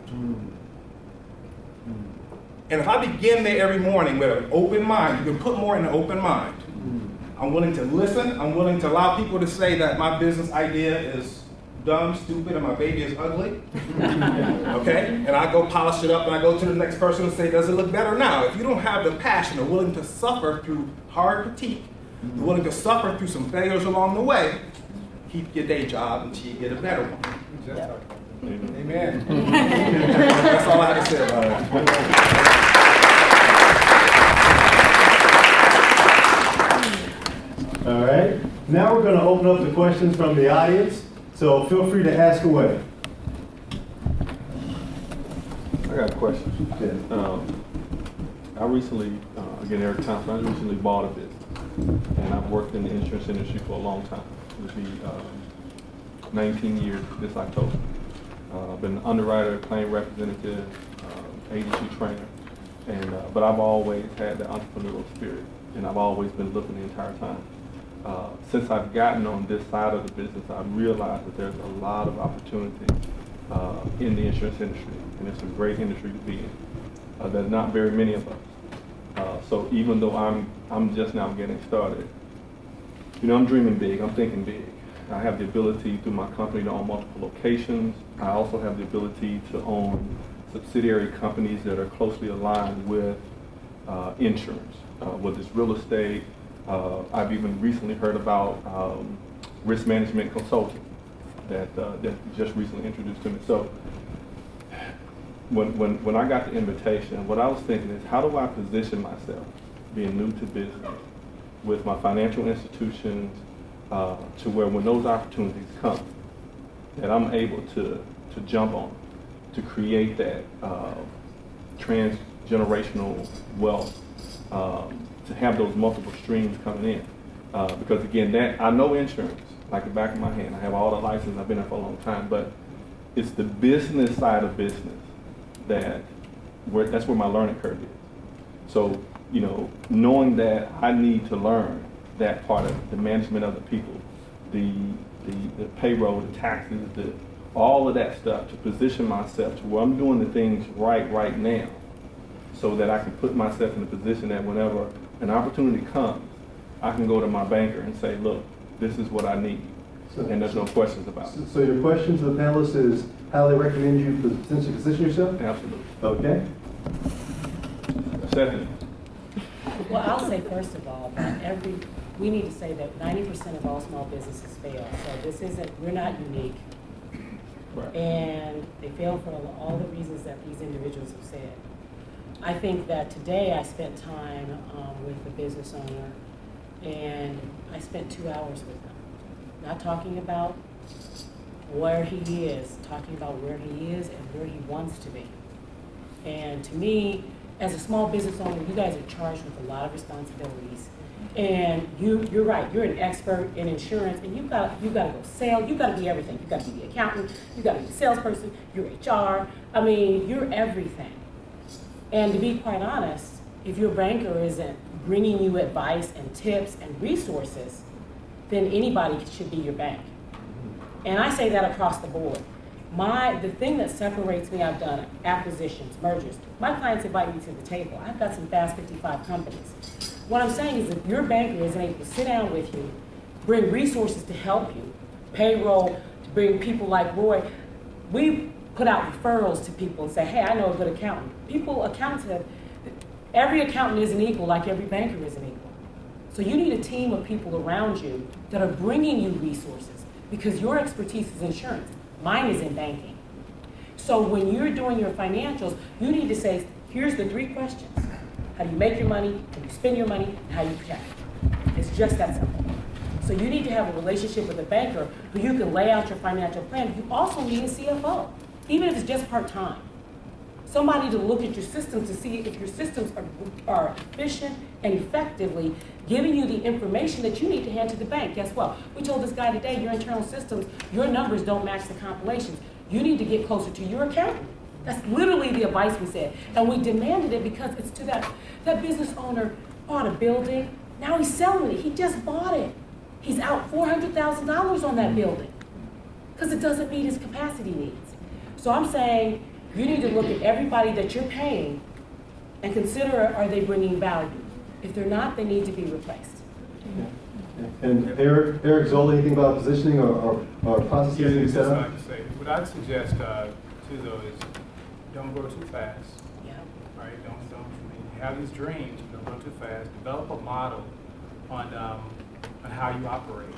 And if I begin there every morning with an open mind, you can put more in an open mind. I'm willing to listen. I'm willing to allow people to say that my business idea is dumb, stupid, and my baby is ugly. Okay? And I go polish it up and I go to the next person and say, does it look better now? If you don't have the passion or willing to suffer through hard critique, you're willing to suffer through some failures along the way, keep your day job until you get a better one. Amen. That's all I have to say about it. All right. Now we're going to open up the questions from the audience, so feel free to ask away. I got a question. I recently, again, Eric Thompson, I recently bought a business, and I've worked in the insurance industry for a long time. It'll be 19 years this October. I've been an underwriter, claim representative, agency trainer, and but I've always had the entrepreneurial spirit, and I've always been looking the entire time. Since I've gotten on this side of the business, I've realized that there's a lot of opportunity in the insurance industry, and it's a great industry to be in. There's not very many of us. So even though I'm just now getting started, you know, I'm dreaming big, I'm thinking big. I have the ability through my company to own multiple locations. I also have the ability to own subsidiary companies that are closely aligned with insurance, whether it's real estate. I've even recently heard about risk management consulting that just recently introduced to me. So when I got the invitation, what I was thinking is, how do I position myself, being new to business, with my financial institutions, to where when those opportunities come, that I'm able to jump on, to create that transgenerational wealth, to have those multiple streams coming in. Because again, that I know insurance like the back of my hand. I have all the licenses. I've been there for a long time, but it's the business side of business that's where my learning curve is. So, you know, knowing that I need to learn that part of the management of the people, the payroll, the taxes, all of that stuff, to position myself to where I'm doing the things right now, so that I can put myself in a position that whenever an opportunity comes, I can go to my banker and say, look, this is what I need, and there's no questions about it. So your question to the panelists is how they recommend you potentially position yourself? Absolutely. Okay. Second. Well, I'll say first of all that we need to say that 90% of all small businesses fail. So we're not unique. Right. And they fail for all the reasons that these individuals have said. I think that today I spent time with the business owner, and I spent 2 hours with him. Not talking about where he is, talking about where he is and where he wants to be. And to me, as a small business owner, you guys are charged with a lot of responsibilities. And you're right, you're an expert in insurance, and you gotta go sell, you gotta be everything. You gotta be the accountant, you gotta be the salesperson, you're HR. I mean, you're everything. And to be quite honest, if your banker isn't bringing you advice and tips and resources, then anybody should be your bank. And I say that across the board. The thing that separates me, I've done acquisitions, mergers. My clients invite me to the table. I've got some Fast 55 companies. What I'm saying is, if your banker isn't able to sit down with you, bring resources to help you, payroll, to bring people like Roy, we put out referrals to people and say, hey, I know a good accountant. Every accountant isn't equal like every banker isn't equal. So you need a team of people around you that are bringing you resources, because your expertise is insurance. Mine is in banking. So when you're doing your financials, you need to say, here's the 3 questions. How do you make your money? How do you spend your money? And how do you protect it? It's just that simple. So you need to have a relationship with a banker who you can lay out your financial plan. You also need a CFO, even if it's just part-time. Somebody to look at your systems to see if your systems are efficient and effectively giving you the information that you need to hand to the bank. Guess what? We told this guy today, your internal systems, your numbers don't match the compilations. You need to get closer to your accountant. That's literally the advice we said. And we demanded it because it's to that business owner bought a building. Now he's selling it. He just bought it. He's out $400,000 on that building because it doesn't meet his capacity needs. So I'm saying you need to look at everybody that you're paying and consider, are they bringing value? If they're not, they need to be replaced. And Eric Zola, anything about positioning or processes Yeah, you just set up? like to say, what I'd suggest too, though, is don't grow too fast. Yeah. Right? Don't. You have these dreams, don't go too fast. Develop a model on how you operate.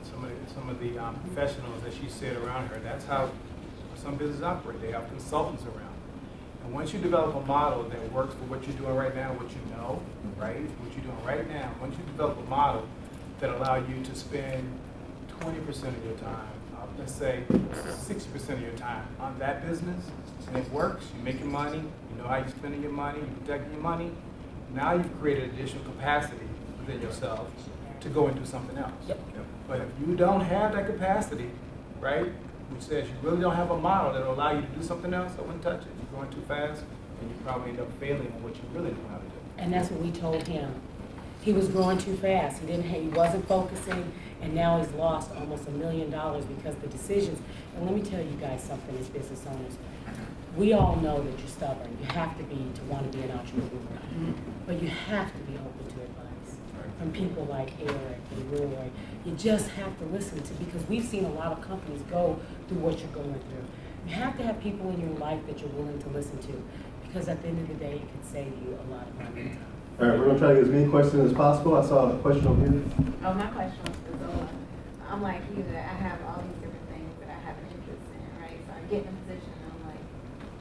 Some of the professionals that she said around her, that's how some businesses operate. They have consultants around. And once you develop a model that works for what you're doing right now, what you know, right? What you're doing right now, once you develop a model, that allow you to spend 20% of your time, let's say 60% of your time on that business, and it works, you're making money, you know how you're spending your money, you're protecting your money. Now you've created additional capacity within yourself to go and do something else. Yep. But if you don't have that capacity, right, which says you really don't have a model that will allow you to do something else, I wouldn't touch it. You're going too fast, and you probably end up failing on what you really know how to do. And that's what we told him. He was growing too fast. He wasn't focusing, and now he's lost almost $1 million because of the decisions. And let me tell you guys something as business owners. We all know that you're stubborn. You have to be to want to be an entrepreneur. But you have to be open to advice from people like Eric and Roy. You just have to listen to, because we've seen a lot of companies go through what you're going through. You have to have people in your life that you're willing to listen to, because at the end of the day, it can save you a lot of money and time. All right, we're gonna try to get as many questions as possible. I saw a question over here. Oh, my question was for Zola. I'm like you, that I have all these different things that I have an interest in, right? So I get in a position and I'm like,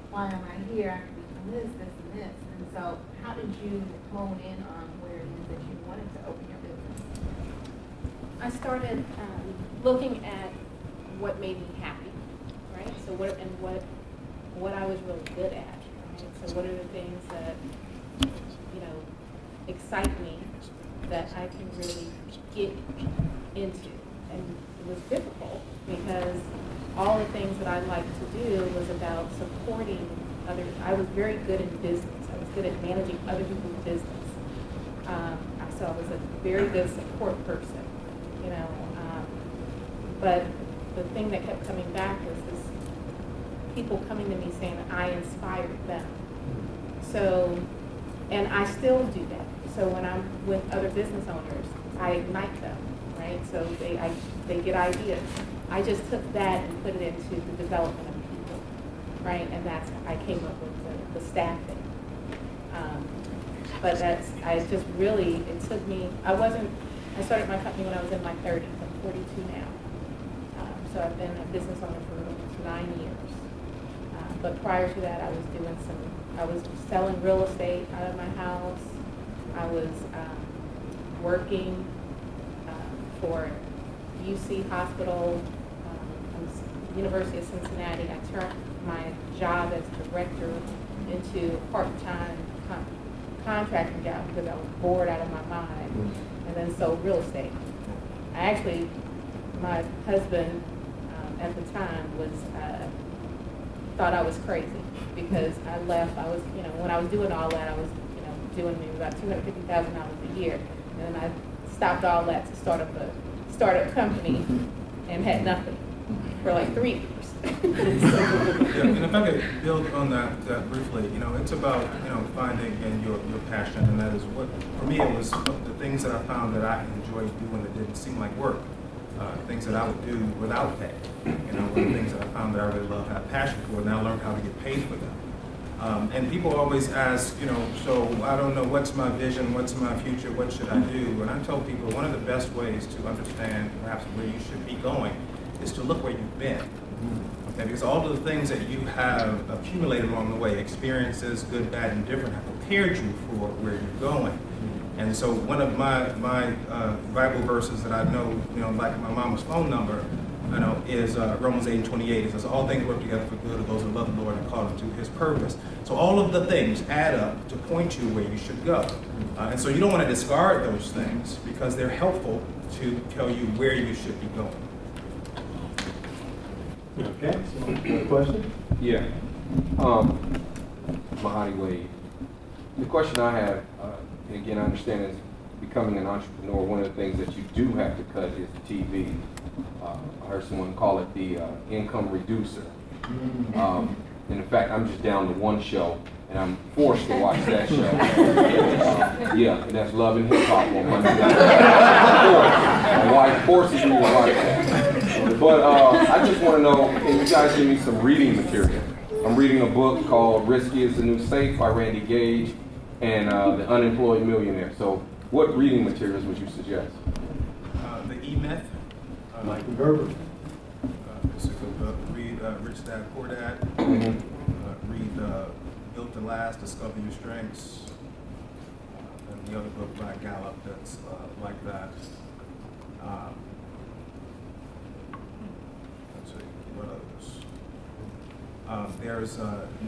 why am I here? I could be doing this, this, and this. And so how did you hone in on where it is that you wanted to open your business? I started looking at what made me happy, right? So what I was really good at, right? So what are the things that, you know, excite me that I can really get into? And it was difficult because all the things that I liked to do was about supporting others. I was very good in business. I was good at managing other people's business. So I was a very good support person, you know. But the thing that kept coming back was this people coming to me saying that I inspired them. So, and I still do that. So when I'm with other business owners, I ignite them, right? So they get ideas. I just took that and put it into the development of people, right? And that's, I came up with the staffing. But I just really, it took me, I started my company when I was in my 30s. I'm 42 now. So I've been a business owner for almost 9 years. But prior to that, I was selling real estate out of my house. I was working for UC Hospital, University of Cincinnati. I turned my job as director into a part-time contracting job because I was bored out of my mind, and then sold real estate. My husband at the time was thought I was crazy because I left. I was, you know, when I was doing all that, I was, you know, doing maybe about $250,000 a year, and then I stopped all that to start a company and had nothing for like 3 years. Yeah, and if I could build on that briefly, you know, it's about, you know, finding and your passion, and that is what, for me, it was the things that I found that I enjoyed doing that didn't seem like work, things that I would do without pay, you know, the things that I found that I really love, had passion for, and I learned how to get paid for them. And people always ask, you know, so I don't know, what's my vision, what's my future, what should I do? And I tell people one of the best ways to understand perhaps where you should be going is to look where you've been. Okay, because all of the things that you have accumulated along the way, experiences, good, bad, and different, have prepared you for where you're going. And so one of my Bible verses that I know, you know, like my mama's phone number, you know, is Romans 8:28. It says, all things work together for good of those who love the Lord and call them to his purpose. So all of the things add up to point you where you should go. And so you don't want to discard those things because they're helpful to tell you where you should be going. Okay, so another question? Yeah. Mahadi Wade. The question I have, and again, I understand is becoming an entrepreneur, one of the things that you do have to cut is the TV. I heard someone call it the income reducer. And in fact, I'm just down to one show, and I'm forced to watch that show. Yeah, and that's Love and Hip Hop on Monday night. My wife forces me to watch that. But I just want to know, can you guys give me some reading material? I'm reading a book called Risky is the New Safe by Randy Gage and The Unemployed Millionaire. So what reading materials would you suggest? The E-Myth. Michael Gerber. It's a good book. Read Rich Dad, Poor Dad. Read Built to Last, Discover Your Strengths. And the other book by Gallup that's like that. there's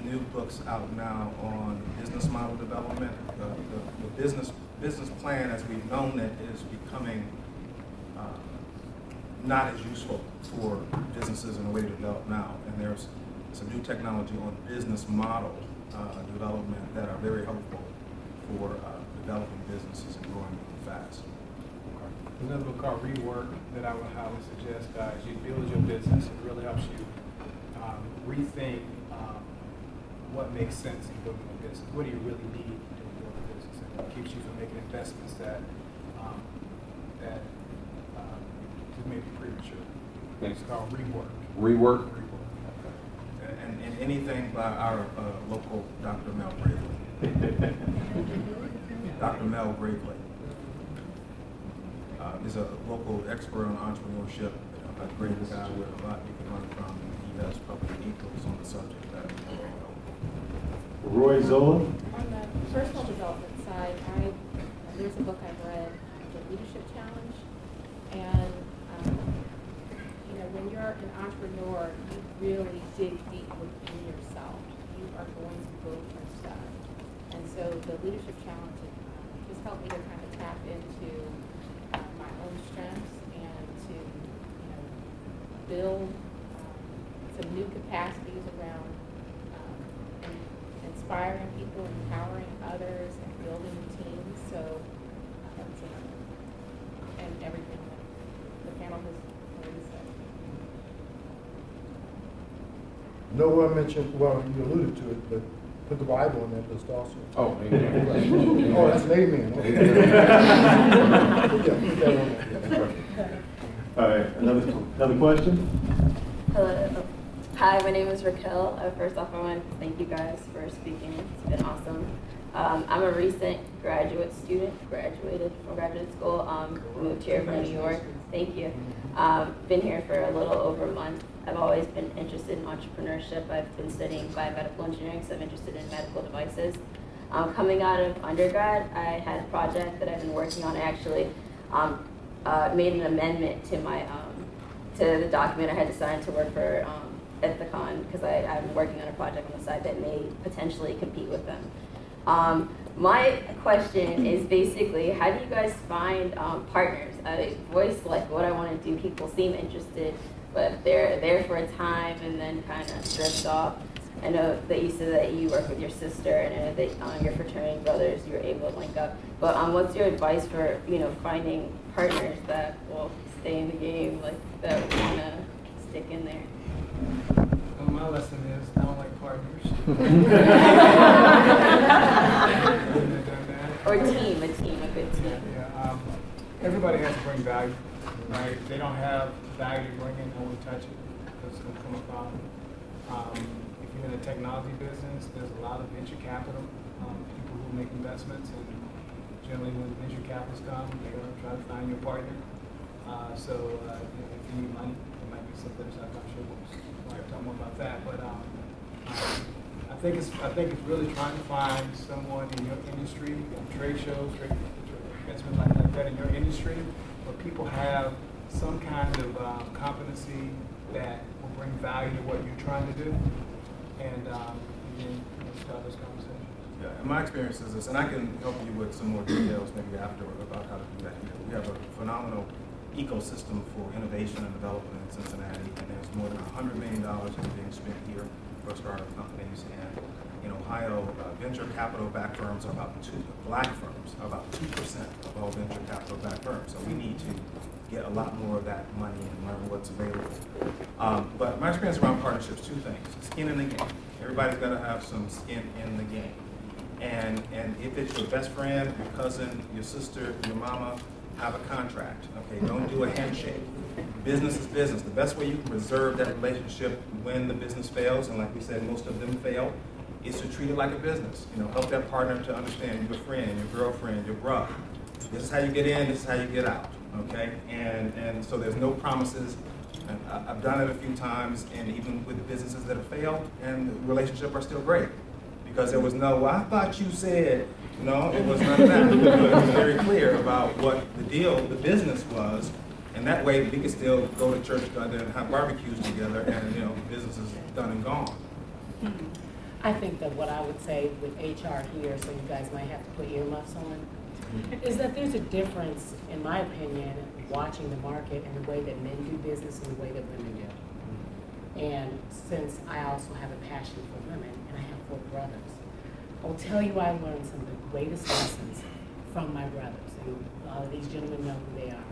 new books out now on business model development. The business plan, as we've known it, is becoming not as useful for businesses in a way to develop now. And there's some new technology on business model development that are very helpful for developing businesses and growing them fast. There's another book called Rework that I would highly suggest, guys. You build your business. It really helps you rethink what makes sense in building a business. What do you really need to build a business? And it keeps you from making investments that just may be premature. It's called Rework. Rework? And anything by our local Dr. Mel Gravely. Dr. Mel Gravely is a local expert on entrepreneurship, a great guy with a lot you can learn from. He has public e-books on the subject that are very helpful. Roy Zola. On the personal development side, there's a book I've read, The Leadership Challenge, and when you're an entrepreneur, you really dig deep within yourself. You are going to go for stuff, and so the Leadership Challenge just helped me to kind of tap into my own strengths and to build some new capacities around inspiring people, empowering others, and building teams. So, and everything that the panel has already said. No one mentioned, well, you alluded to it, but put the Bible in that list also. Oh, amen. Oh, that's an amen. Okay. Yeah, put that on there. All right, another question? Hello. Hi, my name is Raquel. First off, I want to thank you guys for speaking. It's been awesome. I'm a recent graduate student, graduated from graduate school, moved here from New York. Thank you. Been here for a little over a month. I've always been interested in entrepreneurship. I've been studying biomedical engineering, so I'm interested in medical devices. Coming out of undergrad, I had a project that I've been working on. I actually made an amendment to my to the document I had to sign to work for Ethicon, because I'm working on a project on the side that may potentially compete with them. My question is basically, how do you guys find partners? I voice like what I want to do. People seem interested, but they're there for a time and then kind of drift off. I know that you said that you work with your sister, and I know that your fraternity brothers, you were able to link up. But what's your advice for finding partners that will stay in the game, like that want to stick in there? Well, my lesson is I don't like partners. Or a good team. Yeah, everybody has to bring value, right? If they don't have value to bring in, no one touch it, because it's going to come a problem. If you're in the technology business, there's a lot of venture capital, people who make investments, and generally when venture capitalists come, they're going to try to find your partner. So if you need money, there might be some things I'm not sure we'll talk more about that, but I think it's really trying to find someone in your industry, trade shows, investment like that in your industry, where people have some kind of competency that will bring value to what you're trying to do, and then start this conversation. Yeah, and my experience is this, and I can help you with some more details maybe afterward about how to do that. We have a phenomenal ecosystem for innovation and development in Cincinnati, and there's more than $100 million being spent here for startup companies. And in Ohio, venture capital-backed firms are about black firms are about 2% of all venture capital-backed firms. So we need to get a lot more of that money and learn what's available. But my experience around partnerships, two things: skin in the game. Everybody's got to have some skin in the game. And if it's your best friend, your cousin, your sister, your mama, have a contract. Okay, don't do a handshake. Business is business. The best way you can preserve that relationship when the business fails, and like we said, most of them fail, is to treat it like a business. Help that partner to understand your friend, your girlfriend, your brother. This is how you get in, this is how you get out. Okay, and so there's no promises. And I've done it a few times, and even with businesses that have failed, and the relationship are still great. Because there was no, well, I thought you said, no, it was none of that. It was very clear about what the deal, the business was, and that way we could still go to church together and have barbecues together, and business is done and gone. I think that what I would say with HR here, so you guys might have to put earmuffs on, is that there's a difference, in my opinion, watching the market and the way that men do business and the way that women do. And since I also have a passion for women, and I have 4 brothers, I'll tell you I learned some of the greatest lessons from my brothers, and a lot of these gentlemen know who they are.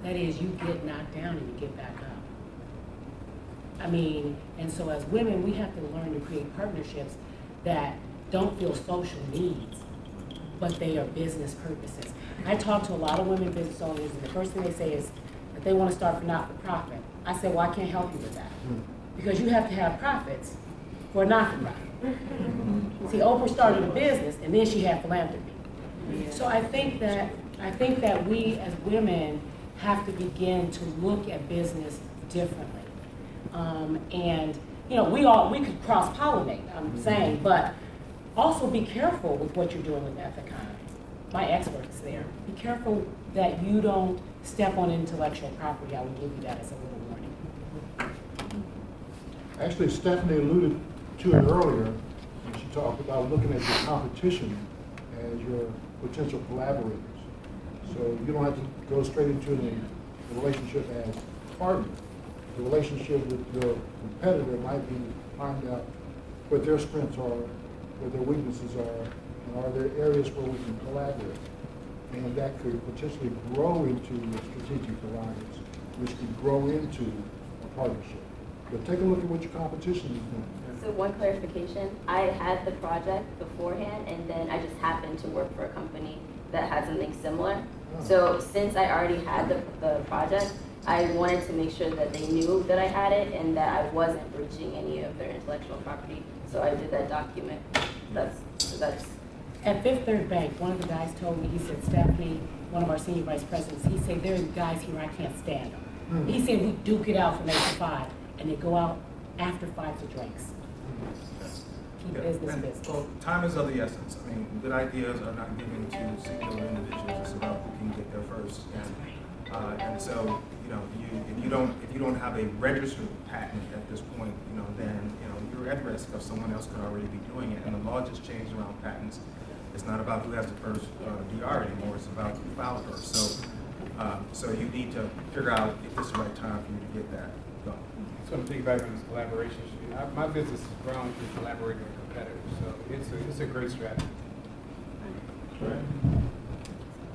That is, you get knocked down and you get back up. I mean, and so as women, we have to learn to create partnerships that don't feel social needs, but they are business purposes. I talk to a lot of women business owners, and the first thing they say is that they want to start for not-for-profit. I say, well, I can't help you with that, because you have to have profits for a not-for-profit. See, Oprah started a business, and then she had philanthropy. So I think that we as women have to begin to look at business differently. And you know, we could cross-pollinate, I'm saying, but also be careful with what you're doing with that economy. My expert is there. Be careful that you don't step on intellectual property. I will give you that as a little warning. Actually, Stephanie alluded to it earlier when she talked about looking at your competition as your potential collaborators. So you don't have to go straight into the relationship as partner. The relationship with your competitor might be find out what their strengths are, what their weaknesses are, and are there areas where we can collaborate. And that could potentially grow into a strategic alliance, which could grow into a partnership. But take a look at what your competition is doing. So one clarification, I had the project beforehand, and then I just happened to work for a company that had something similar. So since I already had the project, I wanted to make sure that they knew that I had it and that I wasn't breaching any of their intellectual property. So I did that document. That's At Fifth Third Bank, one of the guys told me, he said, Stephanie, one of our senior vice presidents, he said, there are guys here, I can't stand them. He said, we duke it out from 8 to 5, and they go out after 5 to drinks. Keep business business. Well, time is of the essence. I mean, good ideas are not given to singular individuals. It's about who can get there first. And so, you know, if you don't have a registered patent at this point, you know, then you're at risk of someone else could already be doing it. And the law just changed around patents. It's not about who has the first DR anymore. It's about who filed first. So you need to figure out if this is the right time for you to get that going. So to piggyback on this collaboration, my business has grown through collaborating with competitors, so it's a great strategy.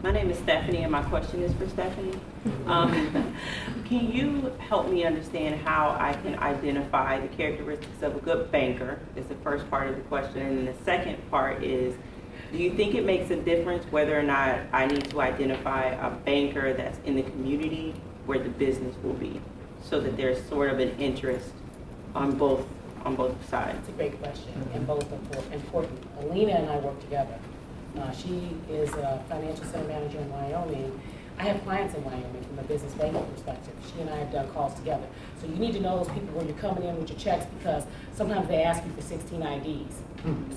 My name is Stephanie, and my question is for Stephanie. Can you help me understand how I can identify the characteristics of a good banker? Is the first part of the question, and then the second part is, do you think it makes a difference whether or not I need to identify a banker that's in the community where the business will be, so that there's sort of an interest on both sides? It's a great question, and both are important. Alina and I work together. She is a financial center manager in Wyoming. I have clients in Wyoming from a business banking perspective. She and I have done calls together. So you need to know those people when you're coming in with your checks, because sometimes they ask you for 16 IDs.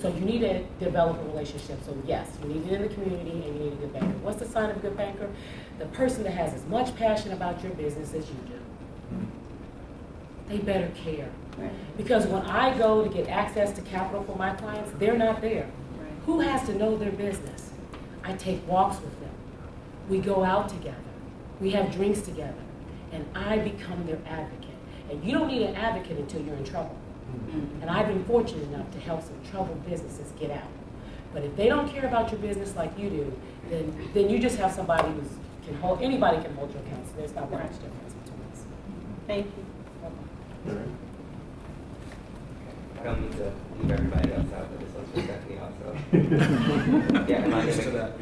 So you need to develop a relationship. So yes, you need it in the community, and you need a good banker. What's the sign of a good banker? The person that has as much passion about your business as you do. They better care. Right. Because when I go to get access to capital for my clients, they're not there. Who has to know their business? I take walks with them. We go out together. We have drinks together. And I become their advocate. And you don't need an advocate until you're in trouble. And I've been fortunate enough to help some troubled businesses get out. But if they don't care about your business like you do, then you just have somebody anybody can hold your account. So there's not much difference between us. Thank you. I don't need to leave everybody else out, but this one's for Stephanie also. Yeah, am I Used to that.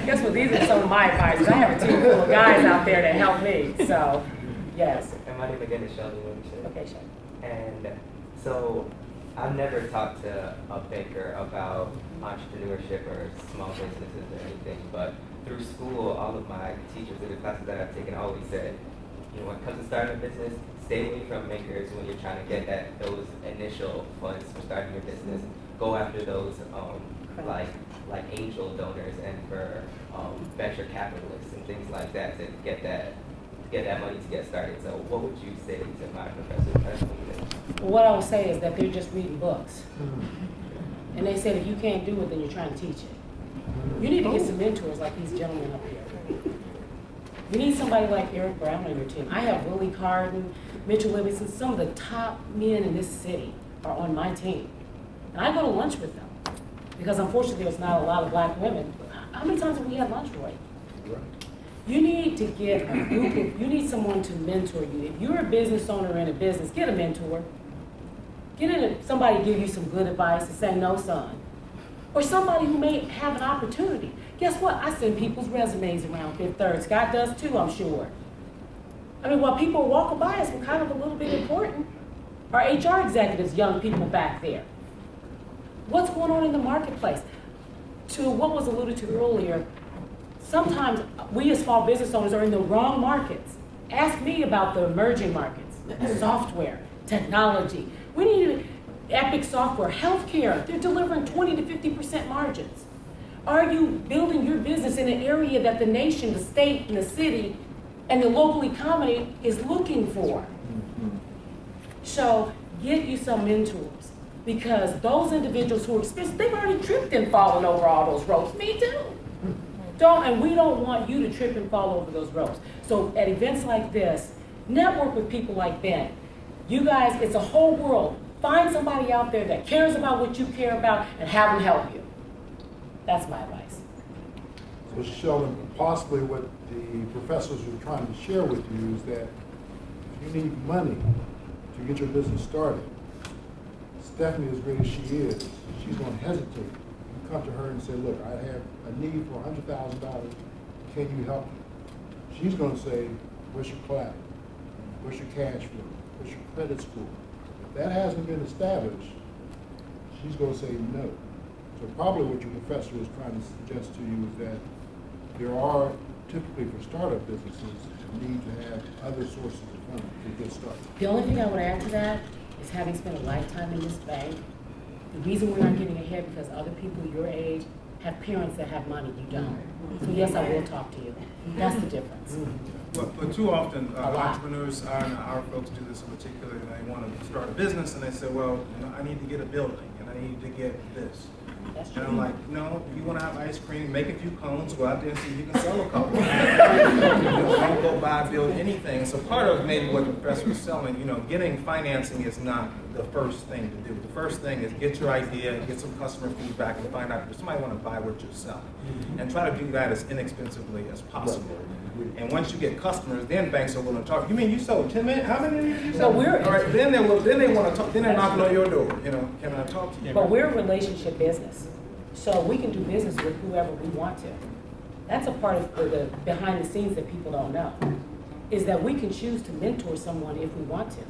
Guess what? These are some of my advice. I have a team full of guys out there that help me. So, yes. And my name again is Sheldon Winship. Okay, Sheldon. And so I've never talked to a banker about entrepreneurship or small businesses or anything, but through school, all of my teachers in the classes that I've taken always said, when it comes to starting a business, stay away from bankers when you're trying to get those initial funds for starting your business. Go after those like angel donors and for venture capitalists and things like that to get that get that money to get started. So what would you say to my professors? What I would say is that they're just reading books. And they said if you can't do it, then you're trying to teach it. You need to get some mentors like these gentlemen up here. You need somebody like Eric Brown on your team. I have Willie Carden, Mitchell Livingston, some of the top men in this city are on my team. And I go to lunch with them because unfortunately there's not a lot of black women. How many times have we had lunch, Roy? You need to get a group of, you need someone to mentor you. If you're a business owner in a business, get a mentor. Get somebody give you some good advice and say, no, son. Or somebody who may have an opportunity. Guess what? I send people's resumes around Fifth Third. Scott does too, I'm sure. I mean, while people are walking by us, we're kind of a little bit important. Our HR executives, young people back there. What's going on in the marketplace? To what was alluded to earlier, sometimes we as small business owners are in the wrong markets. Ask me about the emerging markets, software, technology. We need Epic software, healthcare. They're delivering 20 to 50% margins. Are you building your business in an area that the nation, the state, and the city, and the local economy is looking for? So get you some mentors, because those individuals who are experienced, they've already tripped and fallen over all those ropes. Me too. And we don't want you to trip and fall over those ropes. So at events like this, network with people like Ben. You guys, it's a whole world. Find somebody out there that cares about what you care about and have them help you. That's my advice. So Sheldon, possibly what the professors are trying to share with you is that if you need money to get your business started, Stephanie, as great as she is, she's going to hesitate. You come to her and say, look, I have a need for $100,000. Can you help me? She's going to say, where's your collateral? Where's your cash flow? Where's your credit score? If that hasn't been established, she's going to say no. So probably what your professor is trying to suggest to you is that there are, typically for startup businesses, need to have other sources of funding to get started. The only thing I would add to that is having spent a lifetime in this bank, the reason we're not getting ahead because other people your age have parents that have money, you don't. So yes, I will talk to you. That's the difference. But too often, entrepreneurs, our folks do this in particular, and they want to start a business, and they say, well, I need to get a building, and I need to get this. And I'm like, no, you want to have ice cream, make a few cones, go out there and see if you can sell a couple. Don't go buy, build anything. So part of maybe what the professor was selling, getting financing is not the first thing to do. The first thing is get your idea, get some customer feedback, and find out if somebody want to buy what you're selling. And try to do that as inexpensively as possible. And once you get customers, then banks are willing to talk. You mean you sold 10 million? How many did you sell? So All right, then they want to talk. Then they're knocking on your door. Can I talk to you? But we're a relationship business, so we can do business with whoever we want to. That's a part of the behind the scenes that people don't know, is that we can choose to mentor someone if we want to.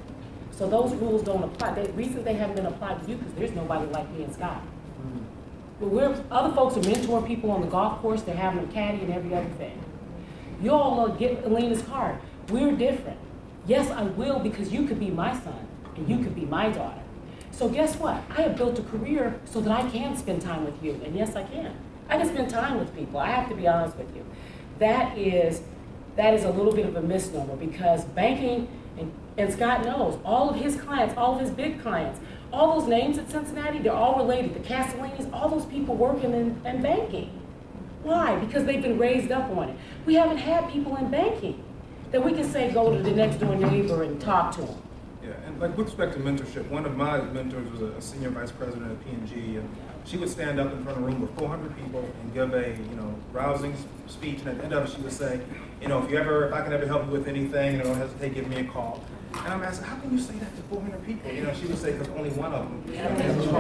So those rules don't apply. The reason they haven't been applied to you because there's nobody like me and Scott. But other folks are mentoring people on the golf course. They're having a caddy and every other thing. You all get Alina's card. We're different. Yes, I will, because you could be my son and you could be my daughter. So guess what? I have built a career so that I can spend time with you. And yes, I can. I can spend time with people. I have to be honest with you. That is a little bit of a misnomer, because banking, and Scott knows, all of his clients, all of his big clients, all those names at Cincinnati, they're all related. The Castellinis, all those people working in banking. Why? Because they've been raised up on it. We haven't had people in banking that we can say go to the next door neighbor and talk to them. Yeah, and like with respect to mentorship, one of my mentors was a senior vice president at P&G, and she would stand up in front of a room with 400 people and give a rousing speech, and at the end of it she would say, if I can ever help you with anything, don't hesitate, give me a call. And I'm asking, how can you say that to 400 people? She would say, because only one of them has a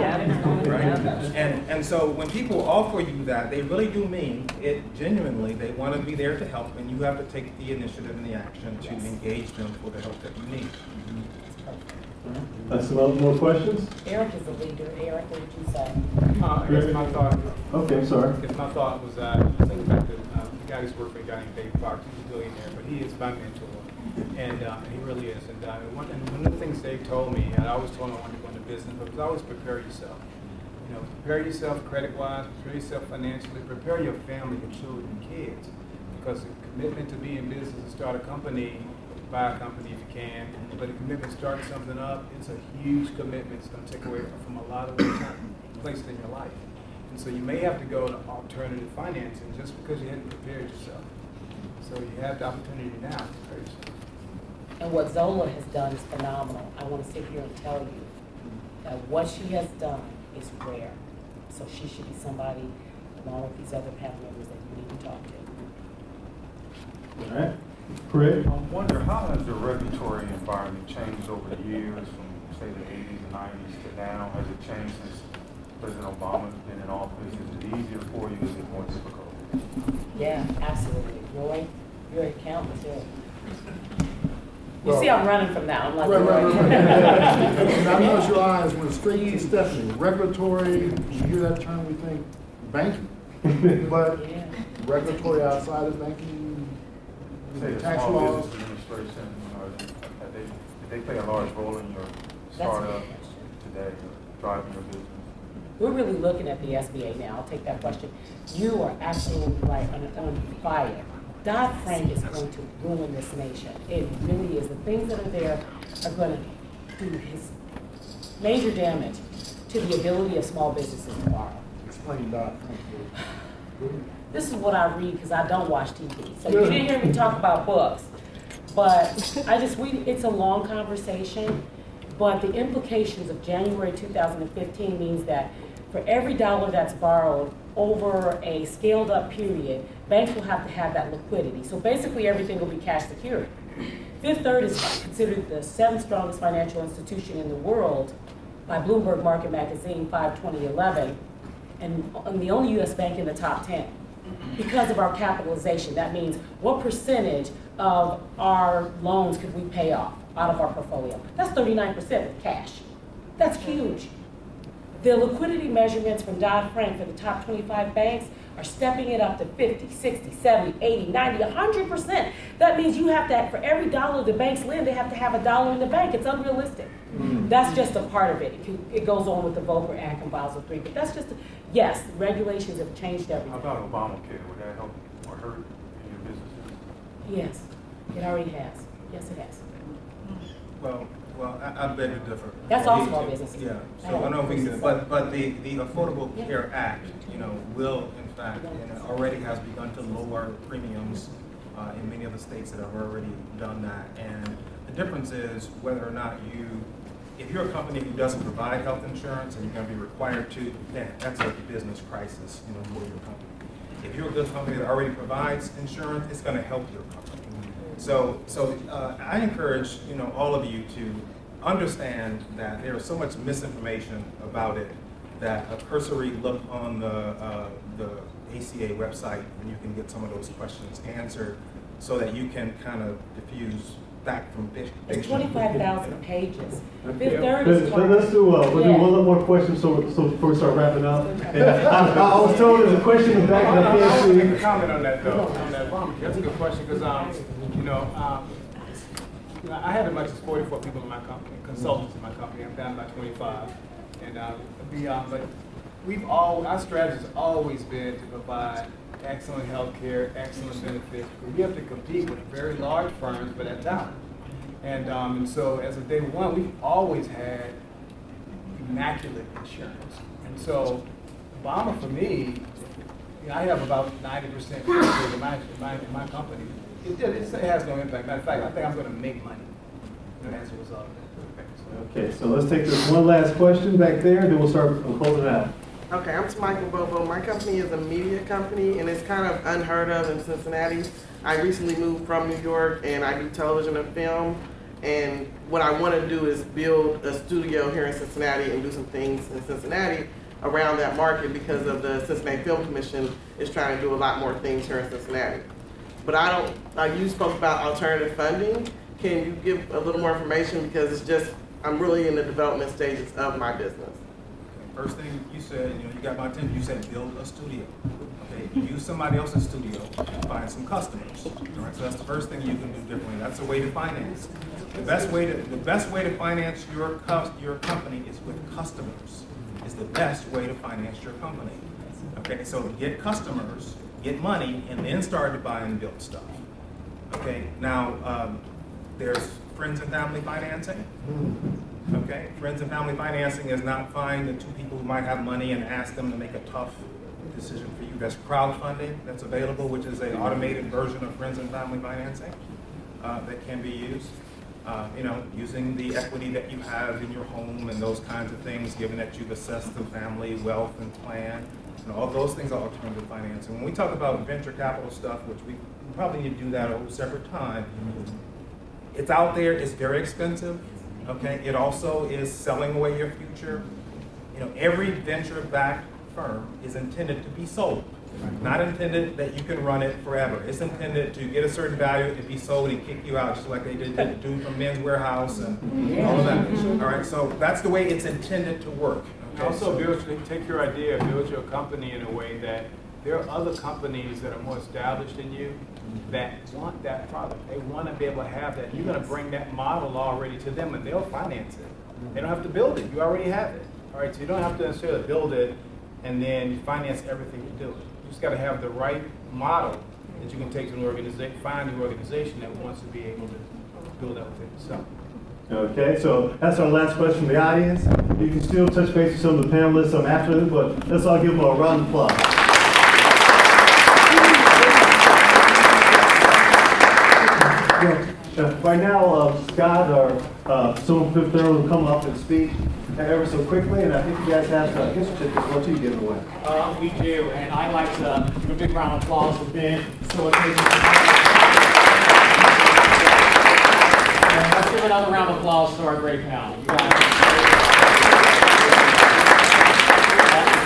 right? And so when people offer you that, they really do mean it genuinely. They want to be there to help, and you have to take the initiative and the action to engage them for the help that you need. Some more questions? Eric is the leader. Eric, what did you say? I guess my thought. Okay, I'm sorry. I guess my thought was thinking back to the guy who's working for a guy named Dave Fox. He's a billionaire, but he is my mentor. And he really is. And one of the things Dave told me, and I always told him I wanted to go into business, but it was always prepare yourself. Prepare yourself credit-wise, prepare yourself financially, prepare your family, your children, kids. because the commitment to be in business and start a company, buy a company if you can, but the commitment to start something up, it's a huge commitment. It's going to take away from a lot of the time places in your life. And so you may have to go to alternative financing just because you hadn't prepared yourself. So you have the opportunity now to prepare yourself. And what Zola has done is phenomenal. I want to sit here and tell you that what she has done is rare. So she should be somebody, along with these other panel members, that you need to talk to. All right. Craig? I wonder, how has the regulatory environment changed over the years from, say, the 80s and 90s to now? Has it changed since President Obama's been in office? Is it easier for you? Is it more difficult? Yeah, absolutely. Roy, you're an accountant too. You see I'm running from that. I'm like, Right. And I noticed your eyes went straight to Stephanie. Regulatory, you hear that term, we think banking. But yeah. regulatory outside of banking, Say the tax Small laws. Business Administration, did they play a large role in your That's a startup good question. today, driving your business? We're really looking at the SBA now. I'll take that question. You are absolutely right, on fire. Dodd-Frank is going to ruin this nation. It really is. The things that are there are going to do major damage to the ability of small businesses to borrow. Explain Dodd-Frank. This is what I read because I don't watch TV. So you didn't hear me talk about books. But it's a long conversation. But the implications of January 2015 means that for every dollar that's borrowed over a scaled up period, banks will have to have that liquidity. So basically everything will be cash secured. Fifth Third is considered the 7th strongest financial institution in the world by Bloomberg Market Magazine 5/2011, and the only U.S. bank in the top 10. Because of our capitalization, that means what percentage of our loans could we pay off out of our portfolio? That's 39% with cash. That's huge. The liquidity measurements from Dodd-Frank for the top 25 banks are stepping it up to 50, 60, 70, 80, 90, 100%. That means you have to, for every dollar the banks lend, they have to have a dollar in the bank. It's unrealistic. That's just a part of it. It goes on with the Volcker Act and Basel III, but that's just, yes, regulations have changed How everything. about Obamacare? Would that help or hurt your businesses? Yes, it already has. Yes, it has. Well, I beg to differ. That's all small businesses. Yeah, so I don't know if we can do it, but the Affordable Care Act, will in fact, and it already has begun to lower premiums in many of the states that have already done that. And the difference is whether or not if you're a company who doesn't provide health insurance and you're going to be required to, then that's a business crisis, for your company. If you're a good company that already provides insurance, it's going to help your company. So I encourage all of you to understand that there is so much misinformation about it that a cursory look on the ACA website, and you can get some of those questions answered, so that you can kind of diffuse fact from fiction. It's 25,000 pages. Fifth Third is Let's do we'll do one more question so before we start wrapping up. And I was told there's a question in the back of the I want to make a pantry. comment on that though. On that Obamacare. That's a good question because I have as much as 44 people in my company, consultants in my company. I'm down by 25, and but our strategy has always been to provide excellent health care, excellent benefits. We have to compete with very large firms for that talent. And so as of day one, we've always had immaculate insurance. And so Obama, for me, I have about 90% in my company. It has no impact. Matter of fact, I think I'm going to make money as a result of that. Okay, so let's take this one last question back there, then we'll start closing it out. Okay, I'm Michael Bobo. My company is a media company, and it's kind of unheard of in Cincinnati. I recently moved from New York, and I do television and film. And what I want to do is build a studio here in Cincinnati and do some things in Cincinnati around that market, because of the Cincinnati Film Commission is trying to do a lot more things here in Cincinnati. But you spoke about alternative funding. Can you give a little more information, because I'm really in the development stages of my business. First thing you said, you got my attention, you said build a studio. Okay, use somebody else's studio and find some customers. All right, so that's the first thing you can do differently. That's the way to finance. The best way to finance your company is with customers. Is the best way to finance your company. Okay, so get customers, get money, and then start to buy and build stuff. Okay, now, there's friends and family financing. Okay, friends and family financing is not find the two people who might have money and ask them to make a tough decision for you. That's crowdfunding that's available, which is an automated version of friends and family financing that can be used. You know, using the equity that you have in your home and those kinds of things, given that you've assessed the family wealth and plan. And all those things are alternative financing. When we talk about venture capital stuff, which we probably need to do that at a separate time, it's out there, it's very expensive, okay? It also is selling away your future. You know, every venture-backed firm is intended to be sold. Not intended that you can run it forever. It's intended to get a certain value, to be sold and kick you out, just like they did the dude from Men's Warehouse and all of that. All right, so that's the way it's intended to work. Okay? Also, take your idea, build your company in a way that there are other companies that are more established than you that want that product. They want to be able to have that. You're going to bring that model already to them, and they'll finance it. They don't have to build it. You already have it. All right, so you don't have to necessarily build it and then finance everything you do. You just got to have the right model that you can take to an organization, find an organization that wants to be able to build up with it. So. Okay, so that's our last question from the audience. You can still touch base with some of the panelists after this, but let's all give them a round of applause. Right now, Scott or someone from Fifth Third will come up and speak ever so quickly, and I think you guys have gift certificates. What are you giving away? We do, and I'd like to give a big round of applause for Ben facilitating. And let's give another round of applause to our great panel. You guys.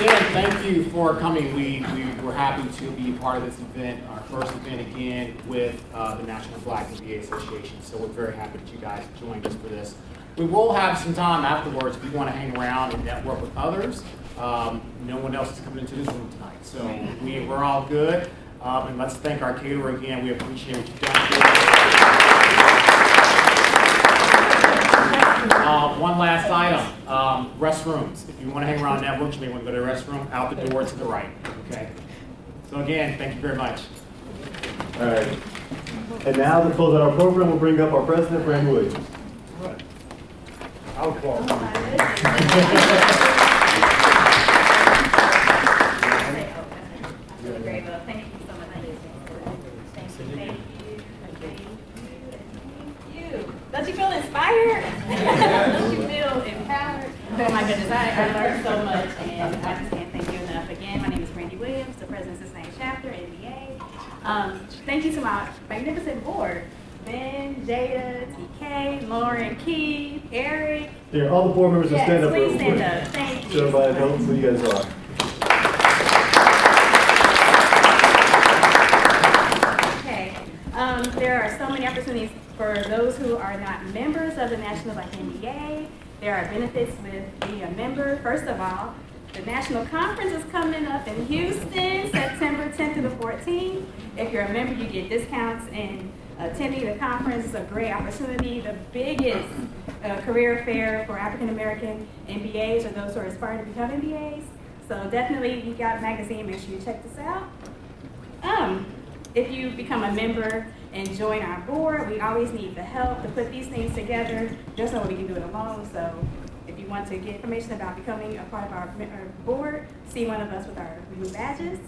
Again, thank you for coming. We were happy to be part of this event, our first event again with the National Black MBA Association. So we're very happy that you guys joined us for this. We will have some time afterwards if you want to hang around and network with others. No one else is coming into this room tonight, so we're all good. And let's thank our caterer again. We appreciate what you've done. One last item, restrooms. If you want to hang around network, you may want to go to the restroom, out the door to the right, okay? So again, thank you very much. All right. And now to close out our program, we'll bring up our president, Brandon Williams. I'll call. Great, well, thank you so much. Thank you. Don't you feel inspired? Don't you feel empowered? Oh my goodness, I learned so much, and I just can't thank you enough. Again, my name is Brandy Williams, the president of Cincinnati chapter, NBA. Thank you to my magnificent board. Ben, Jada, TK, Lauren, Keith, Eric. Here, all the board members will stand up. Please stand up. Thank you. So everybody knows who you guys are. Okay. There are so many opportunities for those who are not members of the National Black MBA. There are benefits with being a member. First of all, the National Conference is coming up in Houston, September 10th to the 14th. If you're a member, you get discounts in attending the conference. Is a great opportunity. The biggest career fair for African American MBAs or those who are aspiring to become MBAs. So definitely, you got a magazine. Make sure you check this out. If you become a member and join our board, we always need the help to put these things together. There's no way we can do it alone. So if you want to get information about becoming a part of our board, see one of us with our new badges.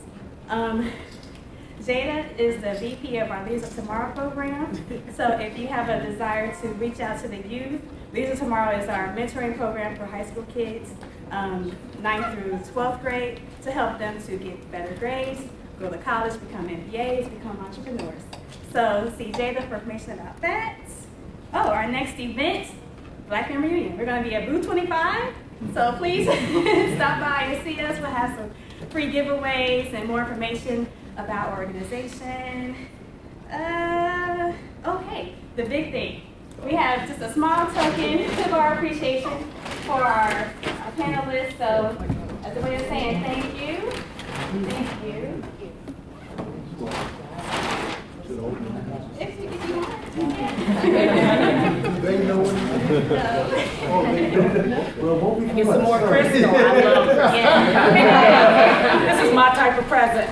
Jada is the VP of our Leaders of Tomorrow program. So if you have a desire to reach out to the youth, Leaders of Tomorrow is our mentoring program for high school kids, 9th through 12th grade, to help them to get better grades, go to college, become MBAs, become entrepreneurs. So see Jada for information about that. Oh, our next event, Black Family Reunion. We're going to be at Booth 25. So please stop by and see us. We'll have some free giveaways and more information about our organization. Okay, the big thing. We have just a small token of our appreciation for our panelists. So as a way of saying thank you. Thank you. If you want. They know when Well, won't we Get some more crystal. I love it. Yeah. This is my type of present.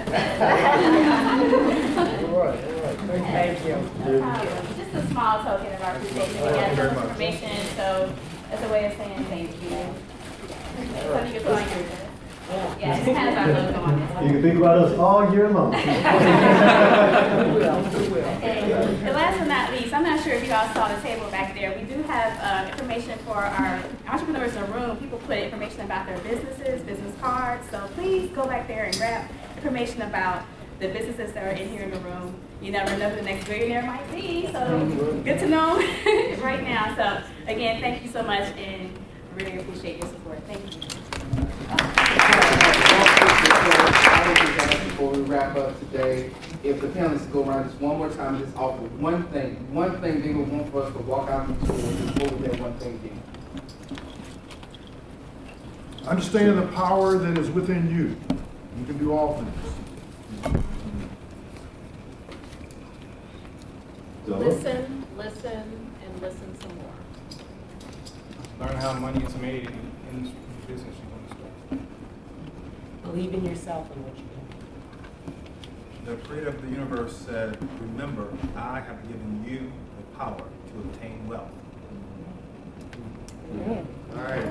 Thank you. Just a small token of our appreciation. We got some information, so it's a way of saying thank you. So you can put on your list. Yeah, it has our logo on it. You can think about us all year long. And last but not least, I'm not sure if you all saw the table back there. We do have information for our entrepreneurs in the room. People put information about their businesses, business cards. So please go back there and grab information about the businesses that are in here in the room. You never know who the next billionaire might be, so good to know right now. So again, thank you so much, and really appreciate your support. Thank you. Before we wrap up today, if the panelists go around just one more time, just offer one thing they would want for us to walk out into, what would that one thing be? Understand the power that is within you. You can do all things. Listen, and listen some more. Learn how money is made in this business you're going to start. Believe in yourself and what you do. The creator of the universe said, remember, I have given you the power to obtain wealth. All right.